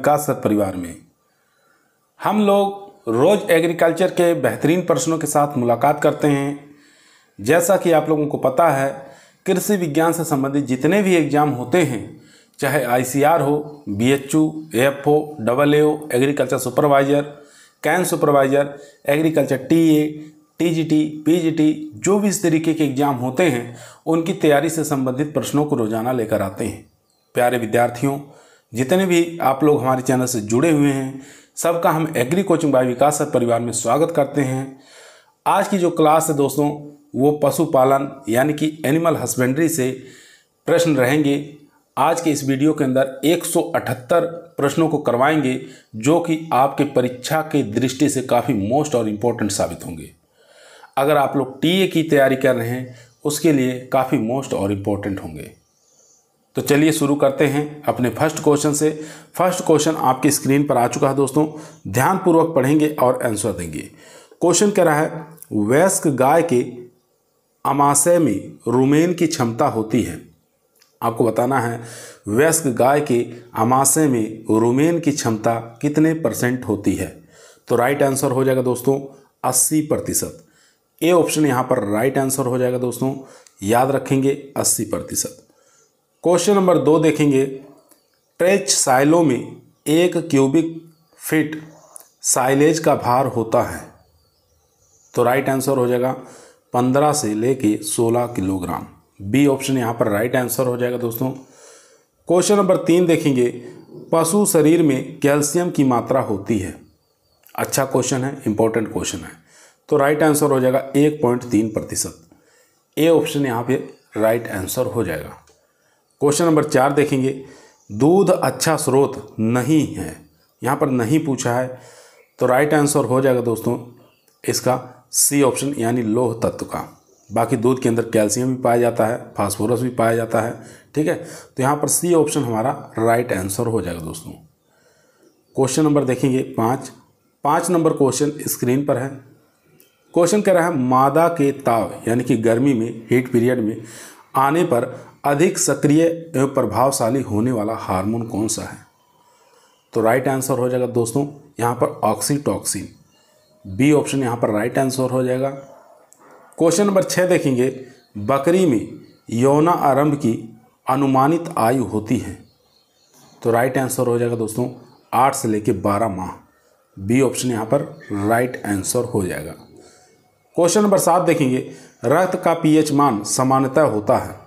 विकास sir परिवार में हम लोग रोज एग्रीकल्चर के बेहतरीन प्रश्नों के साथ मुलाकात करते हैं। जैसा कि आप लोगों को पता है, कृषि विज्ञान से संबंधित जितने भी एग्जाम होते हैं, चाहे ICR हो, BHU, AFO, AAO, agriculture supervisor, can supervisor, agriculture TA, TGT, PGT, जो भी इस तरीके के एग्ज़ाम होते हैं उनकी तैयारी से संबंधित प्रश्नों को रोज़ाना लेकर आते हैं। प्यारे विद्यार्थियों, जितने भी आप लोग हमारे चैनल से जुड़े हुए हैं, सबका हम एग्री कोचिंग बाय विकास सर परिवार में स्वागत करते हैं। आज की जो क्लास है दोस्तों, वो पशुपालन यानी कि एनिमल हस्बेंड्री से प्रश्न रहेंगे। आज के इस वीडियो के अंदर 178 प्रश्नों को करवाएंगे, जो कि आपके परीक्षा के दृष्टि से काफ़ी मोस्ट और इम्पोर्टेंट साबित होंगे। अगर आप लोग TA की तैयारी कर रहे हैं, उसके लिए काफ़ी मोस्ट और इम्पोर्टेंट होंगे। तो चलिए शुरू करते हैं अपने फर्स्ट क्वेश्चन से। फर्स्ट क्वेश्चन आपकी स्क्रीन पर आ चुका है दोस्तों, ध्यानपूर्वक पढ़ेंगे और आंसर देंगे। क्वेश्चन कह रहा है, वयस्क गाय के आमाशय में रुमेन की क्षमता होती है। आपको बताना है वयस्क गाय के आमाशय में रुमेन की क्षमता कितने % होती है। तो राइट आंसर हो जाएगा दोस्तों 80%। ए ऑप्शन यहाँ पर राइट आंसर हो जाएगा दोस्तों, याद रखेंगे 80%। क्वेश्चन नंबर 2 देखेंगे, ट्रेच साइलो में 1 क्यूबिक फीट साइलेज का भार होता है। तो राइट आंसर हो जाएगा 15 से लेके 16 किलोग्राम। बी ऑप्शन यहाँ पर राइट आंसर हो जाएगा दोस्तों। क्वेश्चन नंबर 3 देखेंगे, पशु शरीर में कैल्शियम की मात्रा होती है। अच्छा क्वेश्चन है, इंपॉर्टेंट क्वेश्चन है। तो राइट आंसर हो जाएगा 1.3%। ए ऑप्शन यहाँ पे राइट आंसर हो जाएगा। क्वेश्चन नंबर 4 देखेंगे, दूध अच्छा स्रोत नहीं है। यहाँ पर नहीं पूछा है, तो राइट आंसर हो जाएगा दोस्तों इसका सी ऑप्शन यानी लौह तत्व का। बाकी दूध के अंदर कैल्शियम भी पाया जाता है, फास्फोरस भी पाया जाता है, ठीक है। तो यहाँ पर सी ऑप्शन हमारा राइट आंसर हो जाएगा दोस्तों। क्वेश्चन नंबर देखेंगे 5 नंबर क्वेश्चन स्क्रीन पर है। क्वेश्चन कह रहा है, मादा के ताव यानी कि गर्मी में, हीट पीरियड में आने पर अधिक सक्रिय एवं प्रभावशाली होने वाला हार्मोन कौन सा है। तो राइट आंसर हो जाएगा दोस्तों यहाँ पर ऑक्सीटॉक्सिन। बी ऑप्शन यहाँ पर राइट आंसर हो जाएगा। क्वेश्चन नंबर 6 देखेंगे, बकरी में यौना आरंभ की अनुमानित आयु होती है। तो राइट आंसर हो जाएगा दोस्तों 8 से लेकर 12 माह। बी ऑप्शन यहाँ पर राइट आंसर हो जाएगा। क्वेश्चन नंबर 7 देखेंगे, रक्त का pH मान सामान्यतः होता है।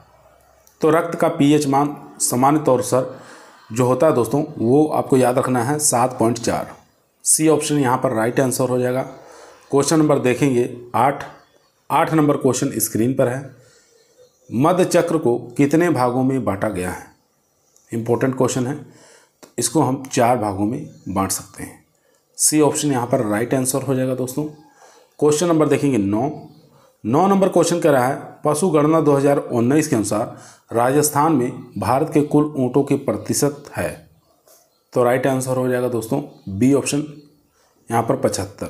तो रक्त का pH मान सामान्य तौर पर जो होता है दोस्तों, वो आपको याद रखना है 7.4। सी ऑप्शन यहाँ पर राइट आंसर हो जाएगा। क्वेश्चन नंबर देखेंगे 8 नंबर क्वेश्चन स्क्रीन पर है, मध्य चक्र को कितने भागों में बांटा गया है। इंपॉर्टेंट क्वेश्चन है, तो इसको हम 4 भागों में बांट सकते हैं। सी ऑप्शन यहाँ पर राइट आंसर हो जाएगा दोस्तों। क्वेश्चन नंबर देखेंगे 9 नंबर क्वेश्चन कह रहा है, पशु गणना 2019 के अनुसार राजस्थान में भारत के कुल ऊँटों के प्रतिशत है। तो राइट आंसर हो जाएगा दोस्तों बी ऑप्शन यहाँ पर 75।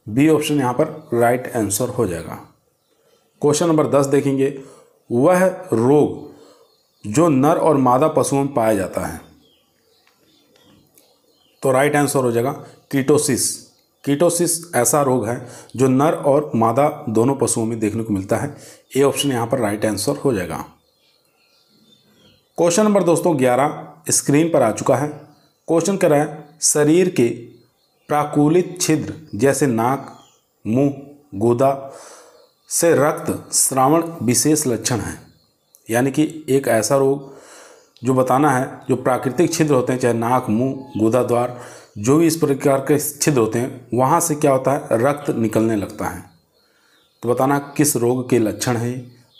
बी ऑप्शन यहाँ पर राइट आंसर हो जाएगा। क्वेश्चन नंबर 10 देखेंगे, वह रोग जो नर और मादा पशुओं में पाया जाता है। तो राइट आंसर हो जाएगा कीटोसिस। कीटोसिस ऐसा रोग है जो नर और मादा दोनों पशुओं में देखने को मिलता है। ए ऑप्शन यहाँ पर राइट आंसर हो जाएगा। क्वेश्चन नंबर दोस्तों 11 स्क्रीन पर आ चुका है। क्वेश्चन कह रहा है, शरीर के प्राकुलित छिद्र जैसे नाक, मुंह, गुदा से रक्त स्रावण विशेष लक्षण है। यानी कि एक ऐसा रोग जो बताना है, जो प्राकृतिक छिद्र होते हैं, चाहे नाक, मुंह, गुदा द्वार, जो भी इस प्रकार के छिद्र होते हैं, वहाँ से क्या होता है, रक्त निकलने लगता है। तो बताना किस रोग के लक्षण है।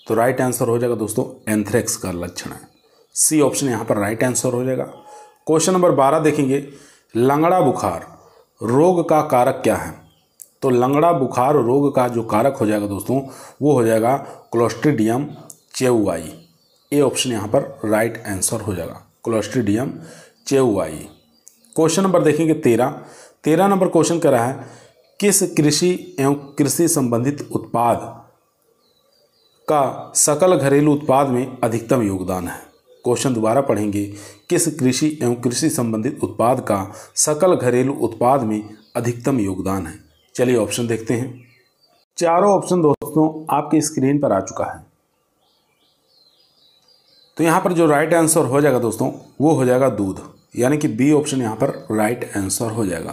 तो राइट आंसर हो जाएगा दोस्तों एंथ्रेक्स का लक्षण है। सी ऑप्शन यहाँ पर राइट आंसर हो जाएगा। क्वेश्चन नंबर 12 देखेंगे, लंगड़ा बुखार रोग का कारक क्या है। तो लंगड़ा बुखार रोग का जो कारक हो जाएगा दोस्तों, वो हो जाएगा क्लोस्ट्रीडियम चेउवाई। ए ऑप्शन यहाँ पर राइट आंसर हो जाएगा, क्लोस्ट्रीडियम चेउवाई। क्वेश्चन नंबर देखेंगे 13 नंबर क्वेश्चन कर रहा है, किस कृषि एवं कृषि संबंधित उत्पाद का सकल घरेलू उत्पाद में अधिकतम योगदान है। क्वेश्चन दोबारा पढ़ेंगे। किस कृषि एवं कृषि संबंधित उत्पाद का सकल घरेलू उत्पाद में अधिकतम योगदान है? चलिए ऑप्शन देखते हैं। चारों ऑप्शन दोस्तों आपकी स्क्रीन पर आ चुका है। तो यहाँ पर जो राइट आंसर हो जाएगा दोस्तों वो हो जाएगा दूध, यानी कि बी ऑप्शन यहाँ पर राइट आंसर हो जाएगा।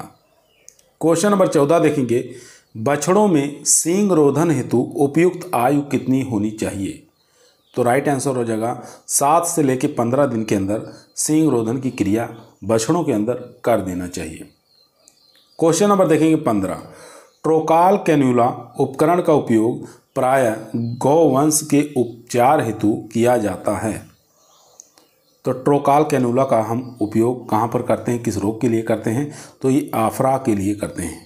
क्वेश्चन नंबर 14 देखेंगे। बछड़ों में सींग रोधन हेतु उपयुक्त आयु कितनी होनी चाहिए? तो राइट आंसर हो जाएगा 7 से लेकर 15 दिन के अंदर सींग रोधन की क्रिया बछड़ों के अंदर कर देना चाहिए। क्वेश्चन नंबर देखेंगे 15। ट्रोकाल कैन्यूला उपकरण का उपयोग प्रायः गौवंश के उपचार हेतु किया जाता है। तो ट्रोकाल कैन्यूला का हम उपयोग कहाँ पर करते हैं, किस रोग के लिए करते हैं? तो ये आफरा के लिए करते हैं।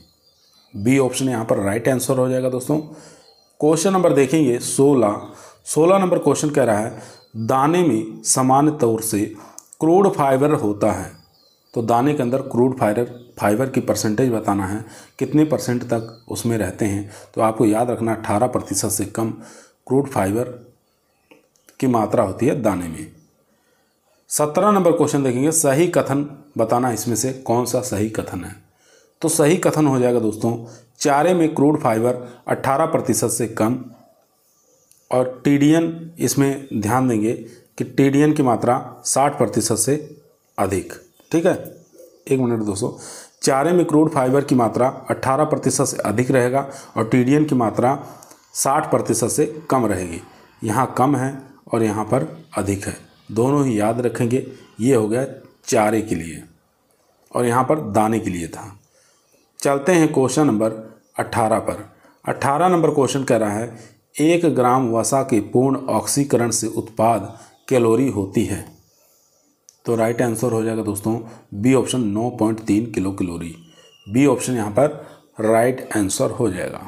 बी ऑप्शन यहाँ पर राइट आंसर हो जाएगा दोस्तों। क्वेश्चन नंबर देखेंगे 16 नंबर क्वेश्चन कह रहा है दाने में सामान्य तौर से क्रूड फाइबर होता है। तो दाने के अंदर क्रूड फाइबर की परसेंटेज बताना है, कितने परसेंट तक उसमें रहते हैं। तो आपको याद रखना 18% से कम क्रूड फाइबर की मात्रा होती है दाने में। 17 नंबर क्वेश्चन देखेंगे। सही कथन बताना, इसमें से कौन सा सही कथन है? तो सही कथन हो जाएगा दोस्तों चारे में क्रूड फाइबर 18% से कम, और टीडीएन इसमें ध्यान देंगे कि टीडीएन की मात्रा 60% से अधिक। ठीक है, एक मिनट दोस्तों, चारे में क्रूड फाइबर की मात्रा 18% से अधिक रहेगा और टीडीएन की मात्रा 60% से कम रहेगी। यहाँ कम है और यहाँ पर अधिक है, दोनों ही याद रखेंगे। ये हो गया चारे के लिए और यहाँ पर दाने के लिए था। चलते हैं क्वेश्चन नंबर 18 पर। 18 नंबर क्वेश्चन कह रहा है 1 ग्राम वसा के पूर्ण ऑक्सीकरण से उत्पाद कैलोरी होती है। तो राइट आंसर हो जाएगा दोस्तों B option 9.3 kilo calorie. B option यहाँ पर राइट आंसर हो जाएगा।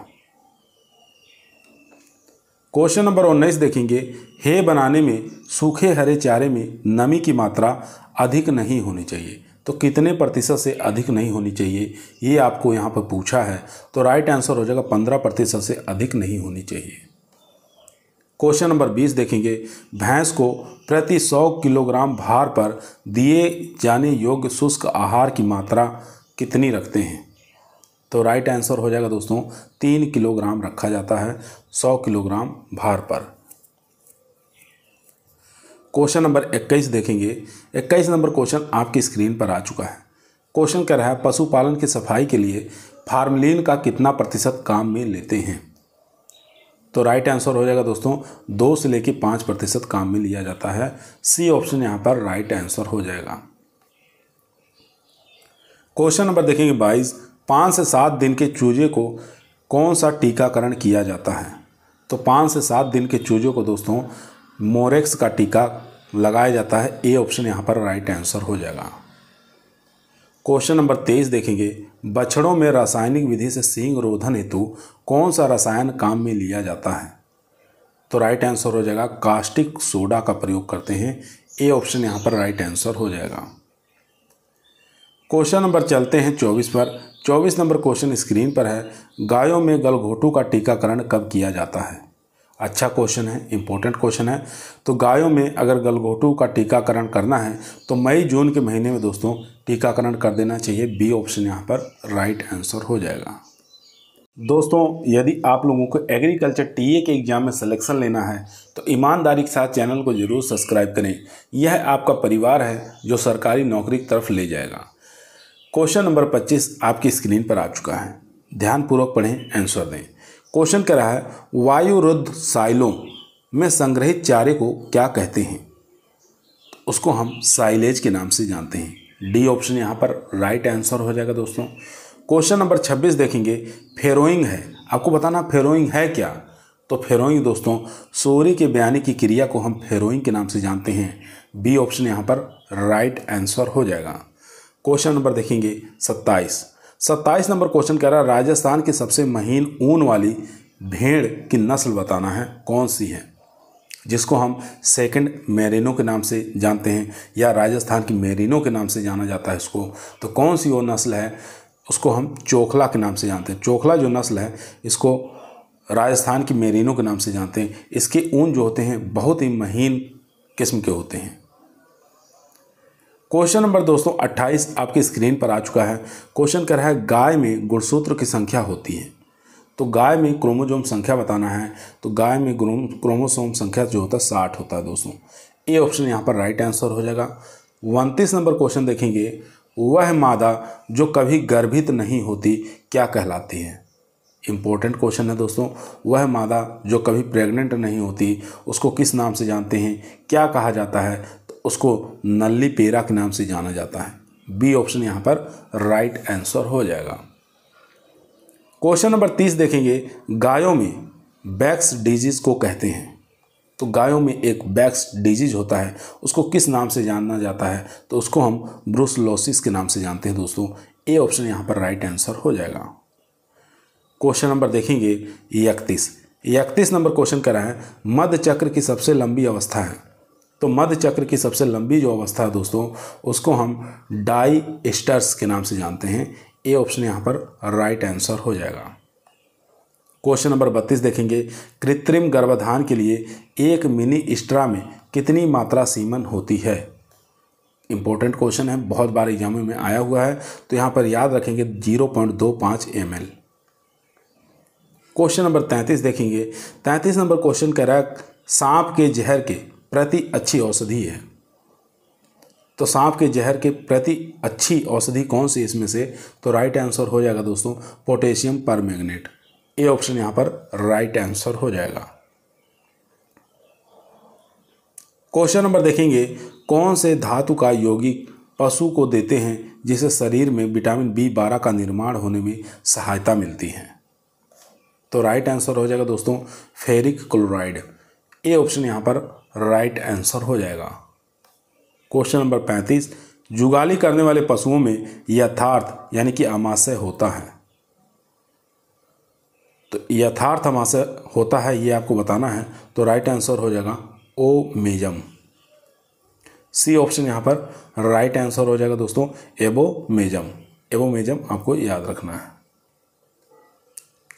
क्वेश्चन नंबर 19 देखेंगे। हे बनाने में सूखे हरे चारे में नमी की मात्रा अधिक नहीं होनी चाहिए। तो कितने प्रतिशत से अधिक नहीं होनी चाहिए ये आपको यहाँ पर पूछा है। तो राइट आंसर हो जाएगा 15% से अधिक नहीं होनी चाहिए। क्वेश्चन नंबर 20 देखेंगे। भैंस को प्रति 100 किलोग्राम भार पर दिए जाने योग्य शुष्क आहार की मात्रा कितनी रखते हैं? तो राइट आंसर हो जाएगा दोस्तों 3 किलोग्राम रखा जाता है 100 किलोग्राम भार पर। क्वेश्चन नंबर 21 देखेंगे। 21 नंबर क्वेश्चन आपकी स्क्रीन पर आ चुका है। क्वेश्चन कह रहा है पशुपालन की सफाई के लिए फार्मलिन का कितना प्रतिशत काम में लेते हैं? तो राइट आंसर हो जाएगा दोस्तों 2 से लेकर 5% काम में लिया जाता है। सी ऑप्शन यहाँ पर राइट आंसर हो जाएगा। क्वेश्चन नंबर देखेंगे 22। 5 से 7 दिन के चूजे को कौन सा टीकाकरण किया जाता है? तो 5 से 7 दिन के चूजों को दोस्तों मोरेक्स का टीका लगाया जाता है। ए ऑप्शन यहाँ पर राइट आंसर हो जाएगा। क्वेश्चन नंबर 23 देखेंगे। बछड़ों में रासायनिक विधि से सींग रोधन हेतु कौन सा रसायन काम में लिया जाता है? तो राइट आंसर हो जाएगा कास्टिक सोडा का प्रयोग करते हैं। ए ऑप्शन यहाँ पर राइट आंसर हो जाएगा। क्वेश्चन नंबर चलते हैं 24 पर। 24 नंबर क्वेश्चन स्क्रीन पर है। गायों में गलघोटू का टीकाकरण कब किया जाता है? अच्छा क्वेश्चन है, इंपॉर्टेंट क्वेश्चन है। तो गायों में अगर गलघोटू का टीकाकरण करना है तो मई जून के महीने में दोस्तों टीकाकरण कर देना चाहिए। बी ऑप्शन यहाँ पर राइट आंसर हो जाएगा। दोस्तों यदि आप लोगों को एग्रीकल्चर टीए के एग्जाम में सिलेक्शन लेना है तो ईमानदारी के साथ चैनल को जरूर सब्सक्राइब करें। यह आपका परिवार है जो सरकारी नौकरी की तरफ ले जाएगा। क्वेश्चन नंबर 25 आपकी स्क्रीन पर आ चुका है, ध्यानपूर्वक पढ़ें, आंसर दें। क्वेश्चन कह रहा है वायुरुद्ध साइलों में संग्रहित चारे को क्या कहते हैं? उसको हम साइलेज के नाम से जानते हैं। डी ऑप्शन यहाँ पर राइट आंसर हो जाएगा दोस्तों। क्वेश्चन नंबर 26 देखेंगे। फेरोइंग है, आपको बताना फेरोइंग है क्या? तो फेरोइंग दोस्तों सोरी के बयानी की क्रिया को हम फेरोइंग के नाम से जानते हैं। बी ऑप्शन यहाँ पर राइट आंसर हो जाएगा। क्वेश्चन नंबर देखेंगे 27 नंबर क्वेश्चन कह रहा है राजस्थान की सबसे महीन ऊन वाली भेड़ की नस्ल बताना है, कौन सी है? जिसको हम सेकंड मेरिनो के नाम से जानते हैं या राजस्थान की मेरिनो के नाम से जाना जाता है इसको। तो कौन सी वो नस्ल है? उसको हम चोखला के नाम से जानते हैं। चोखला जो नस्ल है इसको राजस्थान की मेरिनो के नाम से जानते हैं। इसके ऊन जो होते हैं बहुत ही महीन किस्म के होते हैं। क्वेश्चन नंबर दोस्तों 28 आपकी स्क्रीन पर आ चुका है। क्वेश्चन कर रहा है गाय में गुणसूत्र की संख्या होती है। तो गाय में क्रोमोसोम संख्या बताना है। तो गाय में क्रोमोसोम संख्या जो होता है 60 होता है दोस्तों। ए ऑप्शन यहाँ पर राइट आंसर हो जाएगा। 29 नंबर क्वेश्चन देखेंगे, वह मादा जो कभी गर्भित नहीं होती क्या कहलाती है। इंपॉर्टेंट क्वेश्चन है दोस्तों। वह मादा जो कभी प्रेग्नेंट नहीं होती उसको किस नाम से जानते हैं, क्या कहा जाता है। तो उसको नल्ली पेरा के नाम से जाना जाता है। बी ऑप्शन यहाँ पर राइट आंसर हो जाएगा। क्वेश्चन नंबर 30 देखेंगे, गायों में बैक्स डिजीज को कहते हैं। तो गायों में एक बैक्स डिजीज होता है, उसको किस नाम से जाना जाता है। तो उसको हम ब्रुसलोसिस के नाम से जानते हैं दोस्तों। ए ऑप्शन यहाँ पर राइट आंसर हो जाएगा। क्वेश्चन नंबर देखेंगे 31 नंबर क्वेश्चन कर रहा है, मध्य चक्र की सबसे लंबी अवस्था है। तो मध्य चक्र की सबसे लंबी जो अवस्था है दोस्तों, उसको हम डायस्टर्स के नाम से जानते हैं। ए ऑप्शन यहाँ पर राइट आंसर हो जाएगा। क्वेश्चन नंबर 32 देखेंगे, कृत्रिम गर्भाधान के लिए एक मिनी स्ट्रा में कितनी मात्रा सीमन होती है। इंपॉर्टेंट क्वेश्चन है, बहुत बार एग्जामों में आया हुआ है। तो यहाँ पर याद रखेंगे 0.25 ml। क्वेश्चन नंबर 33 देखेंगे। 33 नंबर क्वेश्चन कह रहा है, सांप के जहर के प्रति अच्छी औषधि है। तो सांप के जहर के प्रति अच्छी औषधि कौन सी इसमें से। तो राइट आंसर हो जाएगा दोस्तों पोटेशियम परमैंगनेट। ए ऑप्शन यहाँ पर राइट आंसर हो जाएगा। क्वेश्चन नंबर देखेंगे, कौन से धातु का यौगिक पशु को देते हैं जिससे शरीर में विटामिन B12 का निर्माण होने में सहायता मिलती है। तो राइट आंसर हो जाएगा दोस्तों फेरिक क्लोराइड। ए ऑप्शन यहाँ पर राइट आंसर हो जाएगा। क्वेश्चन नंबर 35, जुगाली करने वाले पशुओं में यथार्थ यानी कि अमाशय होता है। तो यथार्थ अमाशय होता है ये आपको बताना है। तो राइट आंसर हो जाएगा ओमेजम। सी ऑप्शन यहाँ पर राइट आंसर हो जाएगा दोस्तों एबोमेजम। एबोमेजम आपको याद रखना है।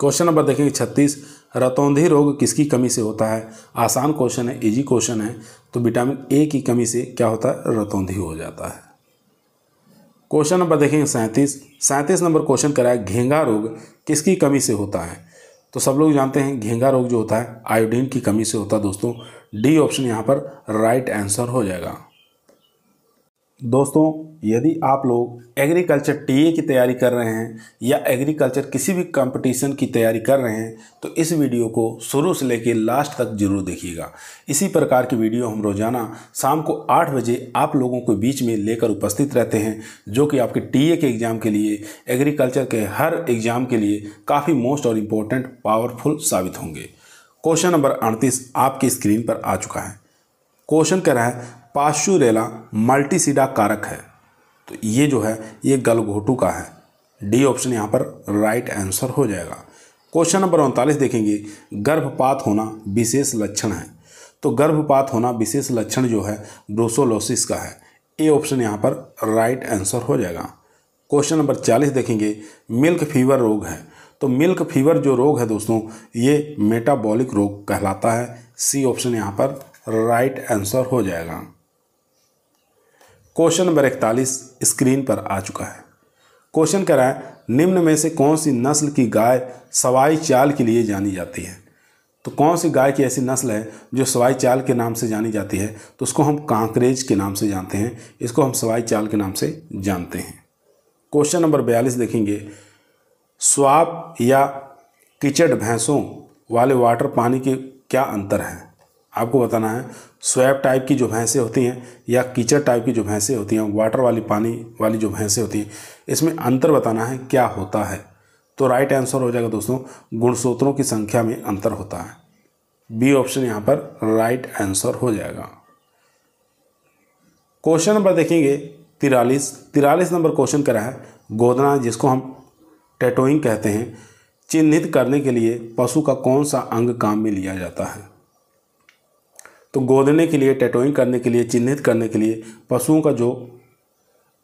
क्वेश्चन नंबर देखेंगे 36, रतौंधी रोग किसकी कमी से होता है। आसान क्वेश्चन है, इजी क्वेश्चन है। तो विटामिन ए की कमी से क्या होता है, रतौंधी हो जाता है। क्वेश्चन नंबर देखेंगे 37 नंबर क्वेश्चन कराया, घेंगा रोग किसकी कमी से होता है। तो सब लोग जानते हैं घेंगा रोग जो होता है आयोडीन की कमी से होता है दोस्तों। डी ऑप्शन यहाँ पर राइट आंसर हो जाएगा। दोस्तों यदि आप लोग एग्रीकल्चर टीए की तैयारी कर रहे हैं या एग्रीकल्चर किसी भी कंपटीशन की तैयारी कर रहे हैं तो इस वीडियो को शुरू से लेकर लास्ट तक जरूर देखिएगा। इसी प्रकार की वीडियो हम रोजाना शाम को 8 बजे आप लोगों के बीच में लेकर उपस्थित रहते हैं, जो कि आपके टीए के एग्ज़ाम के लिए, एग्रीकल्चर के हर एग्ज़ाम के लिए काफ़ी मोस्ट और इम्पोर्टेंट पावरफुल साबित होंगे। क्वेश्चन नंबर 38 आपकी स्क्रीन पर आ चुका है। क्वेश्चन कह रहा है, पास्चुरेला मल्टीसीडा कारक है। तो ये जो है ये गलघोटू का है। डी ऑप्शन यहाँ पर राइट आंसर हो जाएगा। क्वेश्चन नंबर 39 देखेंगे, गर्भपात होना विशेष लक्षण है। तो गर्भपात होना विशेष लक्षण जो है ब्रुसोलोसिस का है। ए ऑप्शन यहाँ पर राइट आंसर हो जाएगा। क्वेश्चन नंबर 40 देखेंगे, मिल्क फीवर रोग है। तो मिल्क फीवर जो रोग है दोस्तों ये मेटाबॉलिक रोग कहलाता है। सी ऑप्शन यहाँ पर राइट आंसर हो जाएगा। क्वेश्चन नंबर 41 स्क्रीन पर आ चुका है। क्वेश्चन कह रहा है, निम्न में से कौन सी नस्ल की गाय सवाई चाल के लिए जानी जाती है। तो कौन सी गाय की ऐसी नस्ल है जो सवाई चाल के नाम से जानी जाती है। तो उसको हम कांकरेज के नाम से जानते हैं, इसको हम सवाई चाल के नाम से जानते हैं। क्वेश्चन नंबर 42 देखेंगे, स्वाप या कीचड़ भैंसों वाले वाटर पानी के क्या अंतर है। आपको बताना है स्वैप टाइप की जो भैंसें होती हैं या कीचड़ टाइप की जो भैंसें होती हैं, वाटर वाली पानी वाली जो भैंसें होती हैं, इसमें अंतर बताना है क्या होता है। तो राइट आंसर हो जाएगा दोस्तों गुणसूत्रों की संख्या में अंतर होता है। बी ऑप्शन यहाँ पर राइट आंसर हो जाएगा। क्वेश्चन नंबर देखेंगे 43 नंबर क्वेश्चन करा है, गोदना जिसको हम टैटोइंग कहते हैं, चिन्हित करने के लिए पशु का कौन सा अंग काम में लिया जाता है। तो गोदने के लिए, टैटोइंग करने के लिए, चिन्हित करने के लिए पशुओं का जो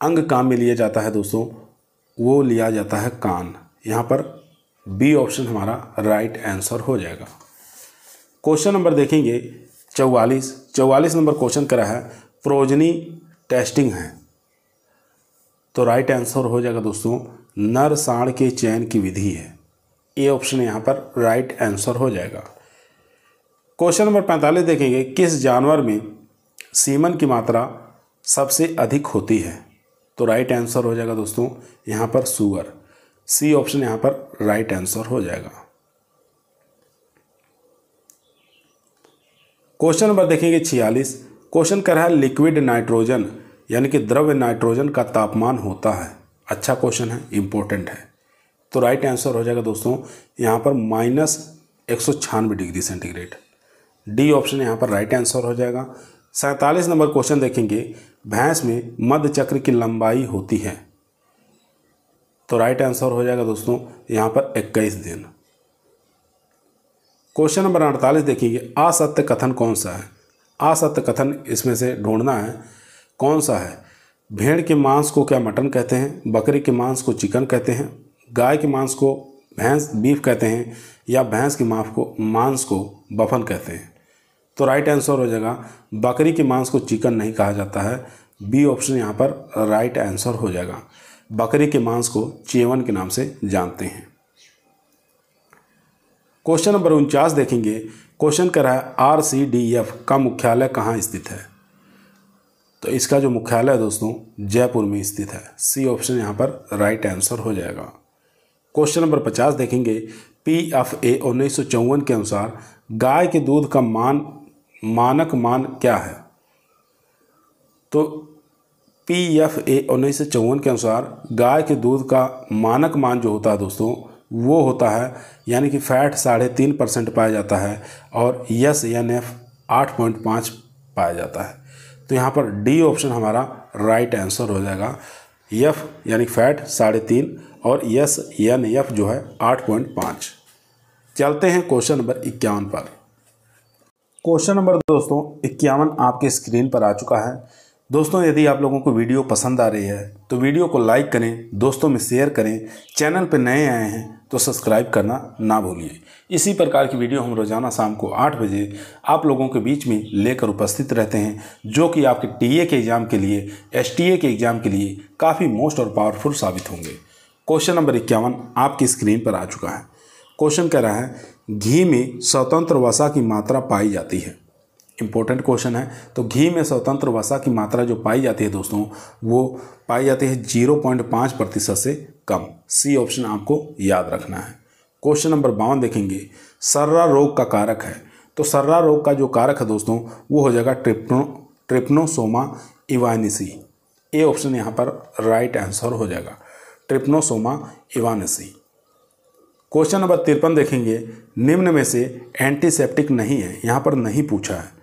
अंग काम में लिया जाता है दोस्तों वो लिया जाता है कान। यहाँ पर बी ऑप्शन हमारा राइट आंसर हो जाएगा। क्वेश्चन नंबर देखेंगे 44 नंबर क्वेश्चन करा है, प्रोजनी टेस्टिंग है। तो राइट आंसर हो जाएगा दोस्तों नर सांड के चयन की विधि है। ए ऑप्शन यहाँ पर राइट आंसर हो जाएगा। क्वेश्चन नंबर 45 देखेंगे, किस जानवर में सीमन की मात्रा सबसे अधिक होती है? तो राइट आंसर हो जाएगा दोस्तों यहाँ पर सूअर। सी ऑप्शन यहाँ पर राइट आंसर हो जाएगा। क्वेश्चन नंबर देखेंगे 46। क्वेश्चन कर रहा है लिक्विड नाइट्रोजन यानी कि द्रव्य नाइट्रोजन का तापमान होता है। अच्छा क्वेश्चन है, इंपॉर्टेंट है। तो राइट आंसर हो जाएगा दोस्तों यहाँ पर -196 डिग्री सेंटीग्रेड। डी ऑप्शन यहाँ पर राइट आंसर हो जाएगा। 47 नंबर क्वेश्चन देखेंगे, भैंस में मध्य चक्र की लंबाई होती है। तो राइट आंसर हो जाएगा दोस्तों यहाँ पर 21 दिन। क्वेश्चन नंबर 48 देखेंगे, असत्य कथन कौन सा है? असत्य कथन इसमें से ढूंढना है कौन सा है। भेड़ के मांस को क्या मटन कहते हैं, बकरी के मांस को चिकन कहते हैं, गाय के मांस को भैंस बीफ कहते हैं, या भैंस के मांस को बफन कहते हैं? तो राइट आंसर हो जाएगा बकरी के मांस को चिकन नहीं कहा जाता है। बी ऑप्शन यहाँ पर राइट आंसर हो जाएगा। बकरी के मांस को चेवन के नाम से जानते हैं। क्वेश्चन नंबर 49 देखेंगे, क्वेश्चन कर रहा है RCDF का मुख्यालय कहाँ स्थित है? तो इसका जो मुख्यालय है दोस्तों जयपुर में स्थित है। सी ऑप्शन यहाँ पर राइट आंसर हो जाएगा। क्वेश्चन नंबर 50 देखेंगे, PFA 1954 के अनुसार गाय के दूध का मानक मान क्या है? तो PFA 1954 के अनुसार गाय के दूध का मानक मान जो होता है दोस्तों वो होता है यानी कि फैट 3.5% पाया जाता है और SNF 8.5 पाया जाता है। तो यहाँ पर डी ऑप्शन हमारा राइट आंसर हो जाएगा। F यानी फैट 3.5 और SNF जो है 8.5। चलते हैं क्वेश्चन नंबर 51 पर। क्वेश्चन नंबर दोस्तों 51 आपके स्क्रीन पर आ चुका है। दोस्तों यदि आप लोगों को वीडियो पसंद आ रही है तो वीडियो को लाइक करें, दोस्तों में शेयर करें, चैनल पर नए आए हैं तो सब्सक्राइब करना ना भूलिए। इसी प्रकार की वीडियो हम रोजाना शाम को 8 बजे आप लोगों के बीच में लेकर उपस्थित रहते हैं, जो कि आपके टीए के एग्ज़ाम के लिए, STA के एग्ज़ाम के लिए काफ़ी मोस्ट और पावरफुल साबित होंगे। क्वेश्चन नंबर 51 आपकी स्क्रीन पर आ चुका है। क्वेश्चन कह रहा है घी में स्वतंत्र वसा की मात्रा पाई जाती है। इंपॉर्टेंट क्वेश्चन है। तो घी में स्वतंत्र वसा की मात्रा जो पाई जाती है दोस्तों वो पाई जाती है 0.5% से कम। सी ऑप्शन आपको याद रखना है। क्वेश्चन नंबर 52 देखेंगे, सर्रा रोग का कारक है। तो सर्रा रोग का जो कारक है दोस्तों वो हो जाएगा ट्रिप्नोसोमा इवानिसी। ए ऑप्शन यहाँ पर राइट आंसर हो जाएगा, ट्रिप्नोसोमा इवानिसी। क्वेश्चन नंबर 53 देखेंगे, निम्न में से एंटीसेप्टिक नहीं है। यहाँ पर नहीं पूछा है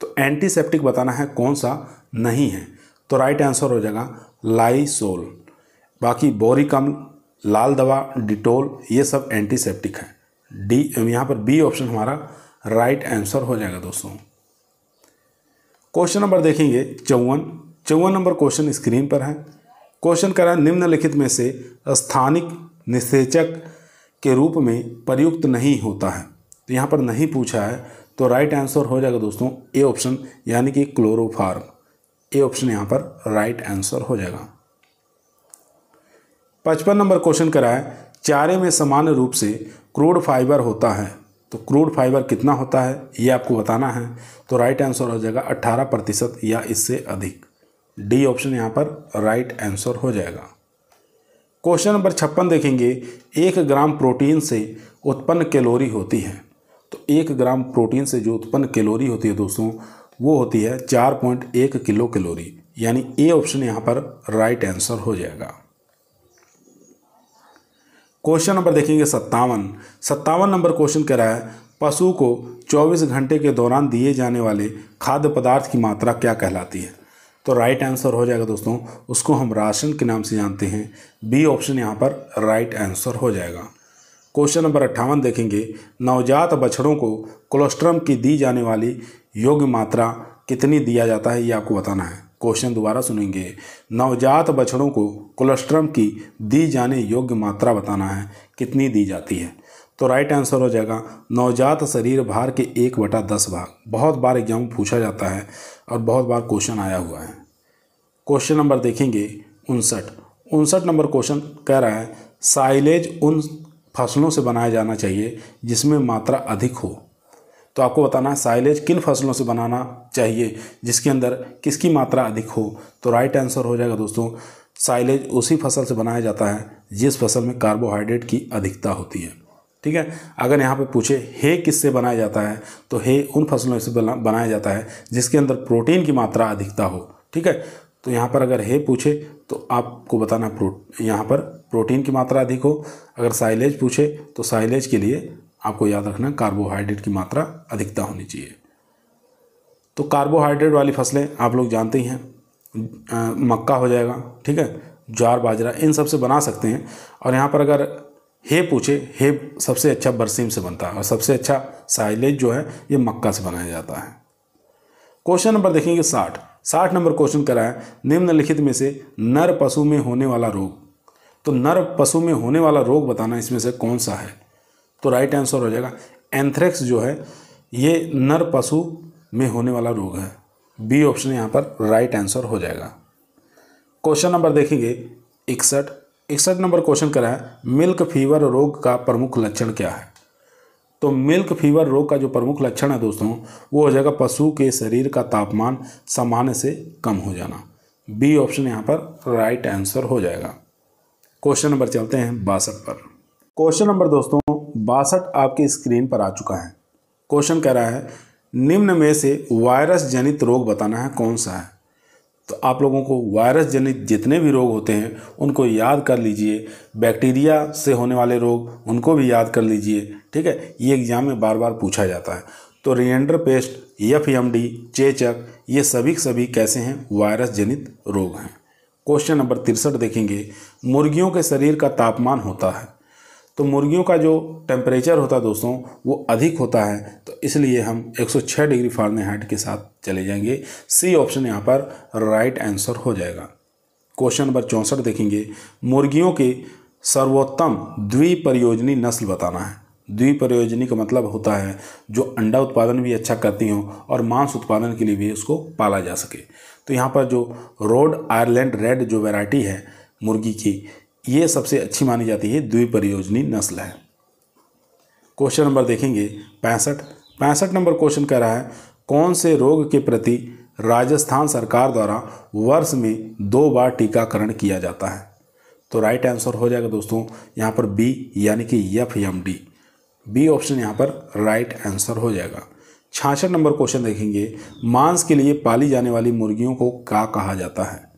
तो एंटीसेप्टिक बताना है कौन सा नहीं है। तो राइट आंसर हो जाएगा लाइसोल। बाकी बोरिक अम्ल, लाल दवा, डिटोल ये सब एंटीसेप्टिक है। डी यहाँ पर बी ऑप्शन हमारा राइट आंसर हो जाएगा दोस्तों। क्वेश्चन नंबर देखेंगे 54 नंबर क्वेश्चन स्क्रीन पर है। क्वेश्चन कह रहा है निम्नलिखित में से स्थानिक निषेचक के रूप में प्रयुक्त नहीं होता है। तो यहाँ पर नहीं पूछा है तो राइट आंसर हो जाएगा दोस्तों ए ऑप्शन यानी कि क्लोरोफार्म। ए ऑप्शन यहाँ पर राइट आंसर हो जाएगा। 55 नंबर क्वेश्चन करा है चारे में सामान्य रूप से क्रूड फाइबर होता है। तो क्रूड फाइबर कितना होता है ये आपको बताना है। तो राइट आंसर हो जाएगा 18% या इससे अधिक। डी ऑप्शन यहाँ पर राइट आंसर हो जाएगा। क्वेश्चन नंबर 56 देखेंगे, 1 ग्राम प्रोटीन से उत्पन्न कैलोरी होती है। तो 1 ग्राम प्रोटीन से जो उत्पन्न कैलोरी होती है दोस्तों वो होती है 4.1 किलो कैलोरी, यानी ए ऑप्शन यहाँ पर राइट आंसर हो जाएगा। क्वेश्चन नंबर देखेंगे 57 नंबर क्वेश्चन कह रहा है पशु को 24 घंटे के दौरान दिए जाने वाले खाद्य पदार्थ की मात्रा क्या कहलाती है। तो राइट आंसर हो जाएगा दोस्तों, उसको हम राशन के नाम से जानते हैं। बी ऑप्शन यहाँ पर राइट आंसर हो जाएगा। क्वेश्चन नंबर 58 देखेंगे, नवजात बछड़ों को कोलोस्ट्रम की दी जाने वाली योग्य मात्रा कितनी दिया जाता है ये आपको बताना है। क्वेश्चन दोबारा सुनेंगे, नवजात बछड़ों को कोलोस्ट्रम की दी जाने योग्य मात्रा बताना है, कितनी दी जाती है। तो राइट आंसर हो जाएगा नवजात शरीर भार के 1/10 भाग। बहुत बार एग्जाम में पूछा जाता है और बहुत बार क्वेश्चन आया हुआ है। क्वेश्चन नंबर देखेंगे 59, 59 नंबर क्वेश्चन कह रहा है साइलेज उन फसलों से बनाया जाना चाहिए जिसमें मात्रा अधिक हो। तो आपको बताना है साइलेज किन फसलों से बनाना चाहिए जिसके अंदर किसकी मात्रा अधिक हो। तो राइट आंसर हो जाएगा दोस्तों, साइलेज उसी फसल से बनाया जाता है जिस फसल में कार्बोहाइड्रेट की अधिकता होती है। ठीक है, अगर यहाँ पे पूछे हे किससे बनाया जाता है तो हे उन फसलों से बनाया जाता है जिसके अंदर प्रोटीन की मात्रा अधिकता हो। ठीक है, तो यहाँ पर अगर हे पूछे तो आपको बताना यहाँ पर प्रोटीन की मात्रा अधिक हो। अगर साइलेज पूछे तो साइलेज के लिए आपको याद रखना कार्बोहाइड्रेट की मात्रा अधिकता होनी चाहिए। तो कार्बोहाइड्रेट वाली फसलें आप लोग जानते ही हैं, मक्का हो जाएगा, ठीक है, ज्वार बाजरा, इन सब से बना सकते हैं। और यहाँ पर अगर हे पूछे, हे सबसे अच्छा बरसीम से बनता है और सबसे अच्छा साइलेज जो है ये मक्का से बनाया जाता है। क्वेश्चन नंबर देखेंगे 60 नंबर क्वेश्चन करा है निम्नलिखित में से नर पशु में होने वाला रोग। तो नर पशु में होने वाला रोग बताना इसमें से कौन सा है। तो राइट आंसर हो जाएगा एंथ्रेक्स जो है ये नर पशु में होने वाला रोग है। बी ऑप्शन यहाँ पर राइट आंसर हो जाएगा। क्वेश्चन नंबर देखेंगे 61 नंबर क्वेश्चन करा है मिल्क फीवर रोग का प्रमुख लक्षण क्या है। तो मिल्क फीवर रोग का जो प्रमुख लक्षण है दोस्तों वो हो जाएगा पशु के शरीर का तापमान सामान्य से कम हो जाना। बी ऑप्शन यहाँ पर राइट आंसर हो जाएगा। क्वेश्चन नंबर चलते हैं 62 पर। क्वेश्चन नंबर दोस्तों 62 आपकी स्क्रीन पर आ चुका है। क्वेश्चन कह रहा है निम्न में से वायरस जनित रोग बताना है कौन सा है। तो आप लोगों को वायरस जनित जितने भी रोग होते हैं उनको याद कर लीजिए। बैक्टीरिया से होने वाले रोग उनको भी याद कर लीजिए। ठीक है, ये एग्जाम में बार बार पूछा जाता है। तो रिएंडर पेस्ट, एफएमडी, चेचक, ये सभी कैसे हैं, वायरस जनित रोग हैं। क्वेश्चन नंबर 63 देखेंगे मुर्गियों के शरीर का तापमान होता है। तो मुर्गियों का जो टेम्परेचर होता है दोस्तों वो अधिक होता है, तो इसलिए हम 106 डिग्री फ़ारेनहाइट के साथ चले जाएंगे। सी ऑप्शन यहाँ पर राइट आंसर हो जाएगा। क्वेश्चन नंबर 64 देखेंगे मुर्गियों के सर्वोत्तम द्विप्रयोजनी नस्ल बताना है। द्विप्रयोजनी का मतलब होता है जो अंडा उत्पादन भी अच्छा करती हो और मांस उत्पादन के लिए भी उसको पाला जा सके। तो यहाँ पर जो रोड आयरलैंड रेड जो वैरायटी है मुर्गी की, ये सबसे अच्छी मानी जाती है, द्विप्रयोजनी नस्ल है। क्वेश्चन नंबर देखेंगे 65 नंबर क्वेश्चन कह रहा है कौन से रोग के प्रति राजस्थान सरकार द्वारा वर्ष में 2 बार टीकाकरण किया जाता है। तो राइट आंसर हो जाएगा दोस्तों यहाँ पर बी यानी कि एफएमडी। बी ऑप्शन यहाँ पर राइट आंसर हो जाएगा। 66 नंबर क्वेश्चन देखेंगे मांस के लिए पाली जाने वाली मुर्गियों को क्या कहा जाता है।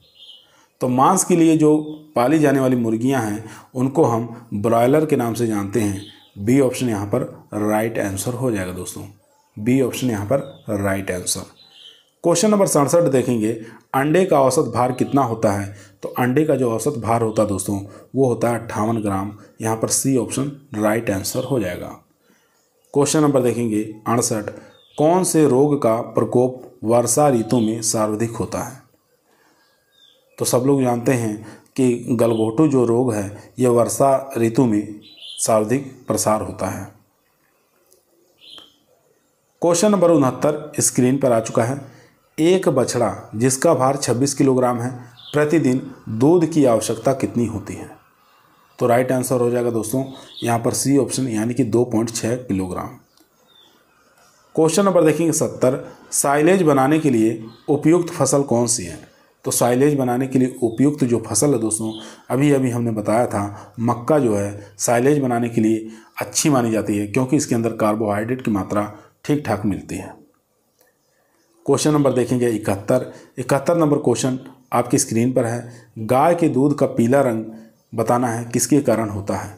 तो मांस के लिए जो पाली जाने वाली मुर्गियां हैं उनको हम ब्रॉयलर के नाम से जानते हैं। बी ऑप्शन यहाँ पर राइट आंसर हो जाएगा दोस्तों। बी ऑप्शन यहाँ पर राइट आंसर। क्वेश्चन नंबर 67 देखेंगे अंडे का औसत भार कितना होता है। तो अंडे का जो औसत भार होता है दोस्तों वो होता है 58 ग्राम। यहाँ पर सी ऑप्शन राइट आंसर हो जाएगा। क्वेश्चन नंबर देखेंगे 68 कौन से रोग का प्रकोप वर्षा ऋतु में सर्वाधिक होता है। तो सब लोग जानते हैं कि गलघोटू जो रोग है यह वर्षा ऋतु में सर्वाधिक प्रसार होता है। क्वेश्चन नंबर 69 स्क्रीन पर आ चुका है एक बछड़ा जिसका भार 26 किलोग्राम है प्रतिदिन दूध की आवश्यकता कितनी होती है। तो राइट आंसर हो जाएगा दोस्तों यहाँ पर सी ऑप्शन यानी कि 2.6 किलोग्राम। क्वेश्चन नंबर देखेंगे 70 साइलेज बनाने के लिए उपयुक्त फसल कौन सी है। तो साइलेज बनाने के लिए उपयुक्त जो फसल है दोस्तों अभी हमने बताया था मक्का जो है साइलेज बनाने के लिए अच्छी मानी जाती है क्योंकि इसके अंदर कार्बोहाइड्रेट की मात्रा ठीक ठाक मिलती है। क्वेश्चन नंबर देखेंगे 71 नंबर क्वेश्चन आपकी स्क्रीन पर है गाय के दूध का पीला रंग बताना है किसके कारण होता है।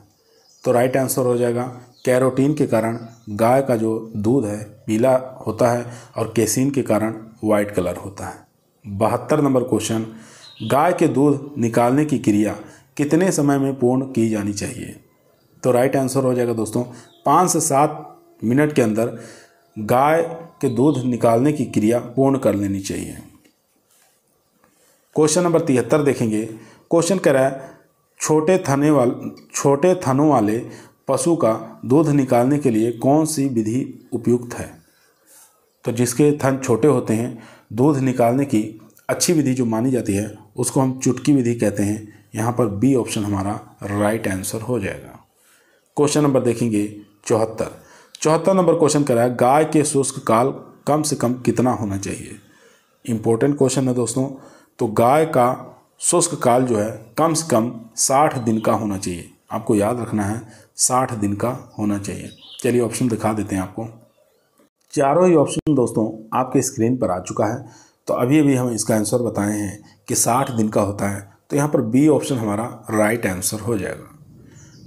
तो राइट आंसर हो जाएगा कैरोटीन के कारण गाय का जो दूध है पीला होता है और केसीन के कारण वाइट कलर होता है। 72 नंबर क्वेश्चन गाय के दूध निकालने की क्रिया कितने समय में पूर्ण की जानी चाहिए। तो राइट आंसर हो जाएगा दोस्तों 5 से 7 मिनट के अंदर गाय के दूध निकालने की क्रिया पूर्ण कर लेनी चाहिए। क्वेश्चन नंबर 73 देखेंगे क्वेश्चन कह रहा है छोटे थनों वाले पशु का दूध निकालने के लिए कौन सी विधि उपयुक्त है। तो जिसके थन छोटे होते हैं दूध निकालने की अच्छी विधि जो मानी जाती है उसको हम चुटकी विधि कहते हैं यहाँ पर बी ऑप्शन हमारा राइट आंसर हो जाएगा। क्वेश्चन नंबर देखेंगे 74 नंबर क्वेश्चन कह रहा है गाय के शुष्क काल कम से कम कितना होना चाहिए। इंपॉर्टेंट क्वेश्चन है दोस्तों। तो गाय का शुष्क काल जो है कम से कम 60 दिन का होना चाहिए। आपको याद रखना है 60 दिन का होना चाहिए। चलिए ऑप्शन दिखा देते हैं आपको। चारों ही ऑप्शन दोस्तों आपके स्क्रीन पर आ चुका है। तो अभी अभी हम इसका आंसर बताए हैं कि 60 दिन का होता है, तो यहाँ पर बी ऑप्शन हमारा राइट आंसर हो जाएगा।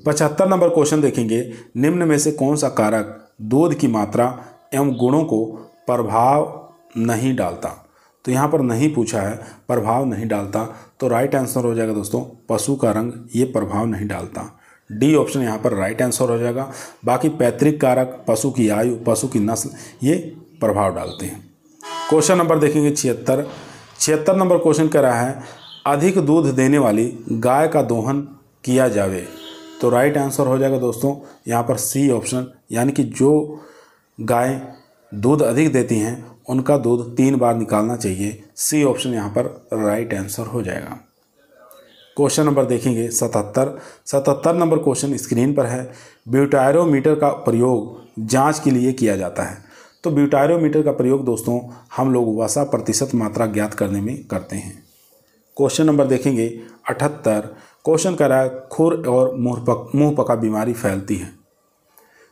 75 नंबर क्वेश्चन देखेंगे निम्न में से कौन सा कारक दूध की मात्रा एवं गुणों को प्रभाव नहीं डालता। तो यहाँ पर नहीं पूछा है, प्रभाव नहीं डालता, तो राइट आंसर हो जाएगा दोस्तों पशु का रंग, ये प्रभाव नहीं डालता। डी ऑप्शन यहाँ पर राइट आंसर हो जाएगा। बाकी पैतृक कारक, पशु की आयु, पशु की नस्ल, ये प्रभाव डालते हैं। क्वेश्चन नंबर देखेंगे 76 नंबर क्वेश्चन कह रहा है अधिक दूध देने वाली गाय का दोहन किया जावे। तो राइट आंसर हो जाएगा दोस्तों यहाँ पर सी ऑप्शन, यानी कि जो गाय दूध अधिक देती हैं उनका दूध 3 बार निकालना चाहिए। सी ऑप्शन यहाँ पर राइट आंसर हो जाएगा। क्वेश्चन नंबर देखेंगे 77 नंबर क्वेश्चन स्क्रीन पर है ब्यूटायरोमीटर का प्रयोग जांच के लिए किया जाता है। तो ब्यूटायरोमीटर का प्रयोग दोस्तों हम लोग वसा प्रतिशत मात्रा ज्ञात करने में करते हैं। क्वेश्चन नंबर देखेंगे 78। क्वेश्चन कह रहा है खुर और मुंह पका बीमारी फैलती है।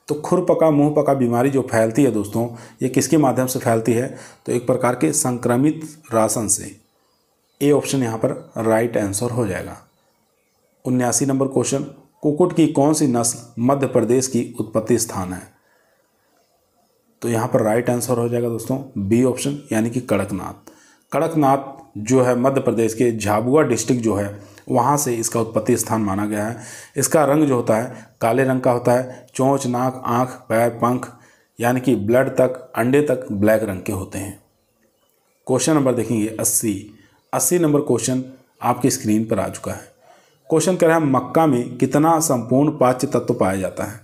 तो खुर पका मुंह पका बीमारी जो फैलती है दोस्तों, ये किसके माध्यम से फैलती है। तो एक प्रकार के संक्रमित राशन से। ए ऑप्शन यहाँ पर राइट आंसर हो जाएगा। 79 नंबर क्वेश्चन कुक्कुट की कौन सी नस्ल मध्य प्रदेश की उत्पत्ति स्थान है। तो यहाँ पर राइट आंसर हो जाएगा दोस्तों बी ऑप्शन, यानी कि कड़कनाथ। कड़कनाथ जो है मध्य प्रदेश के झाबुआ डिस्ट्रिक्ट जो है वहाँ से इसका उत्पत्ति स्थान माना गया है। इसका रंग जो होता है काले रंग का होता है। चोंच, नाक, आँख, पैर, पंख, यानी कि ब्लड तक, अंडे तक ब्लैक रंग के होते हैं। क्वेश्चन नंबर देखेंगे 80 नंबर क्वेश्चन आपकी स्क्रीन पर आ चुका है। क्वेश्चन कह रहा है मक्का में कितना संपूर्ण पाच्य तत्व पाया जाता है।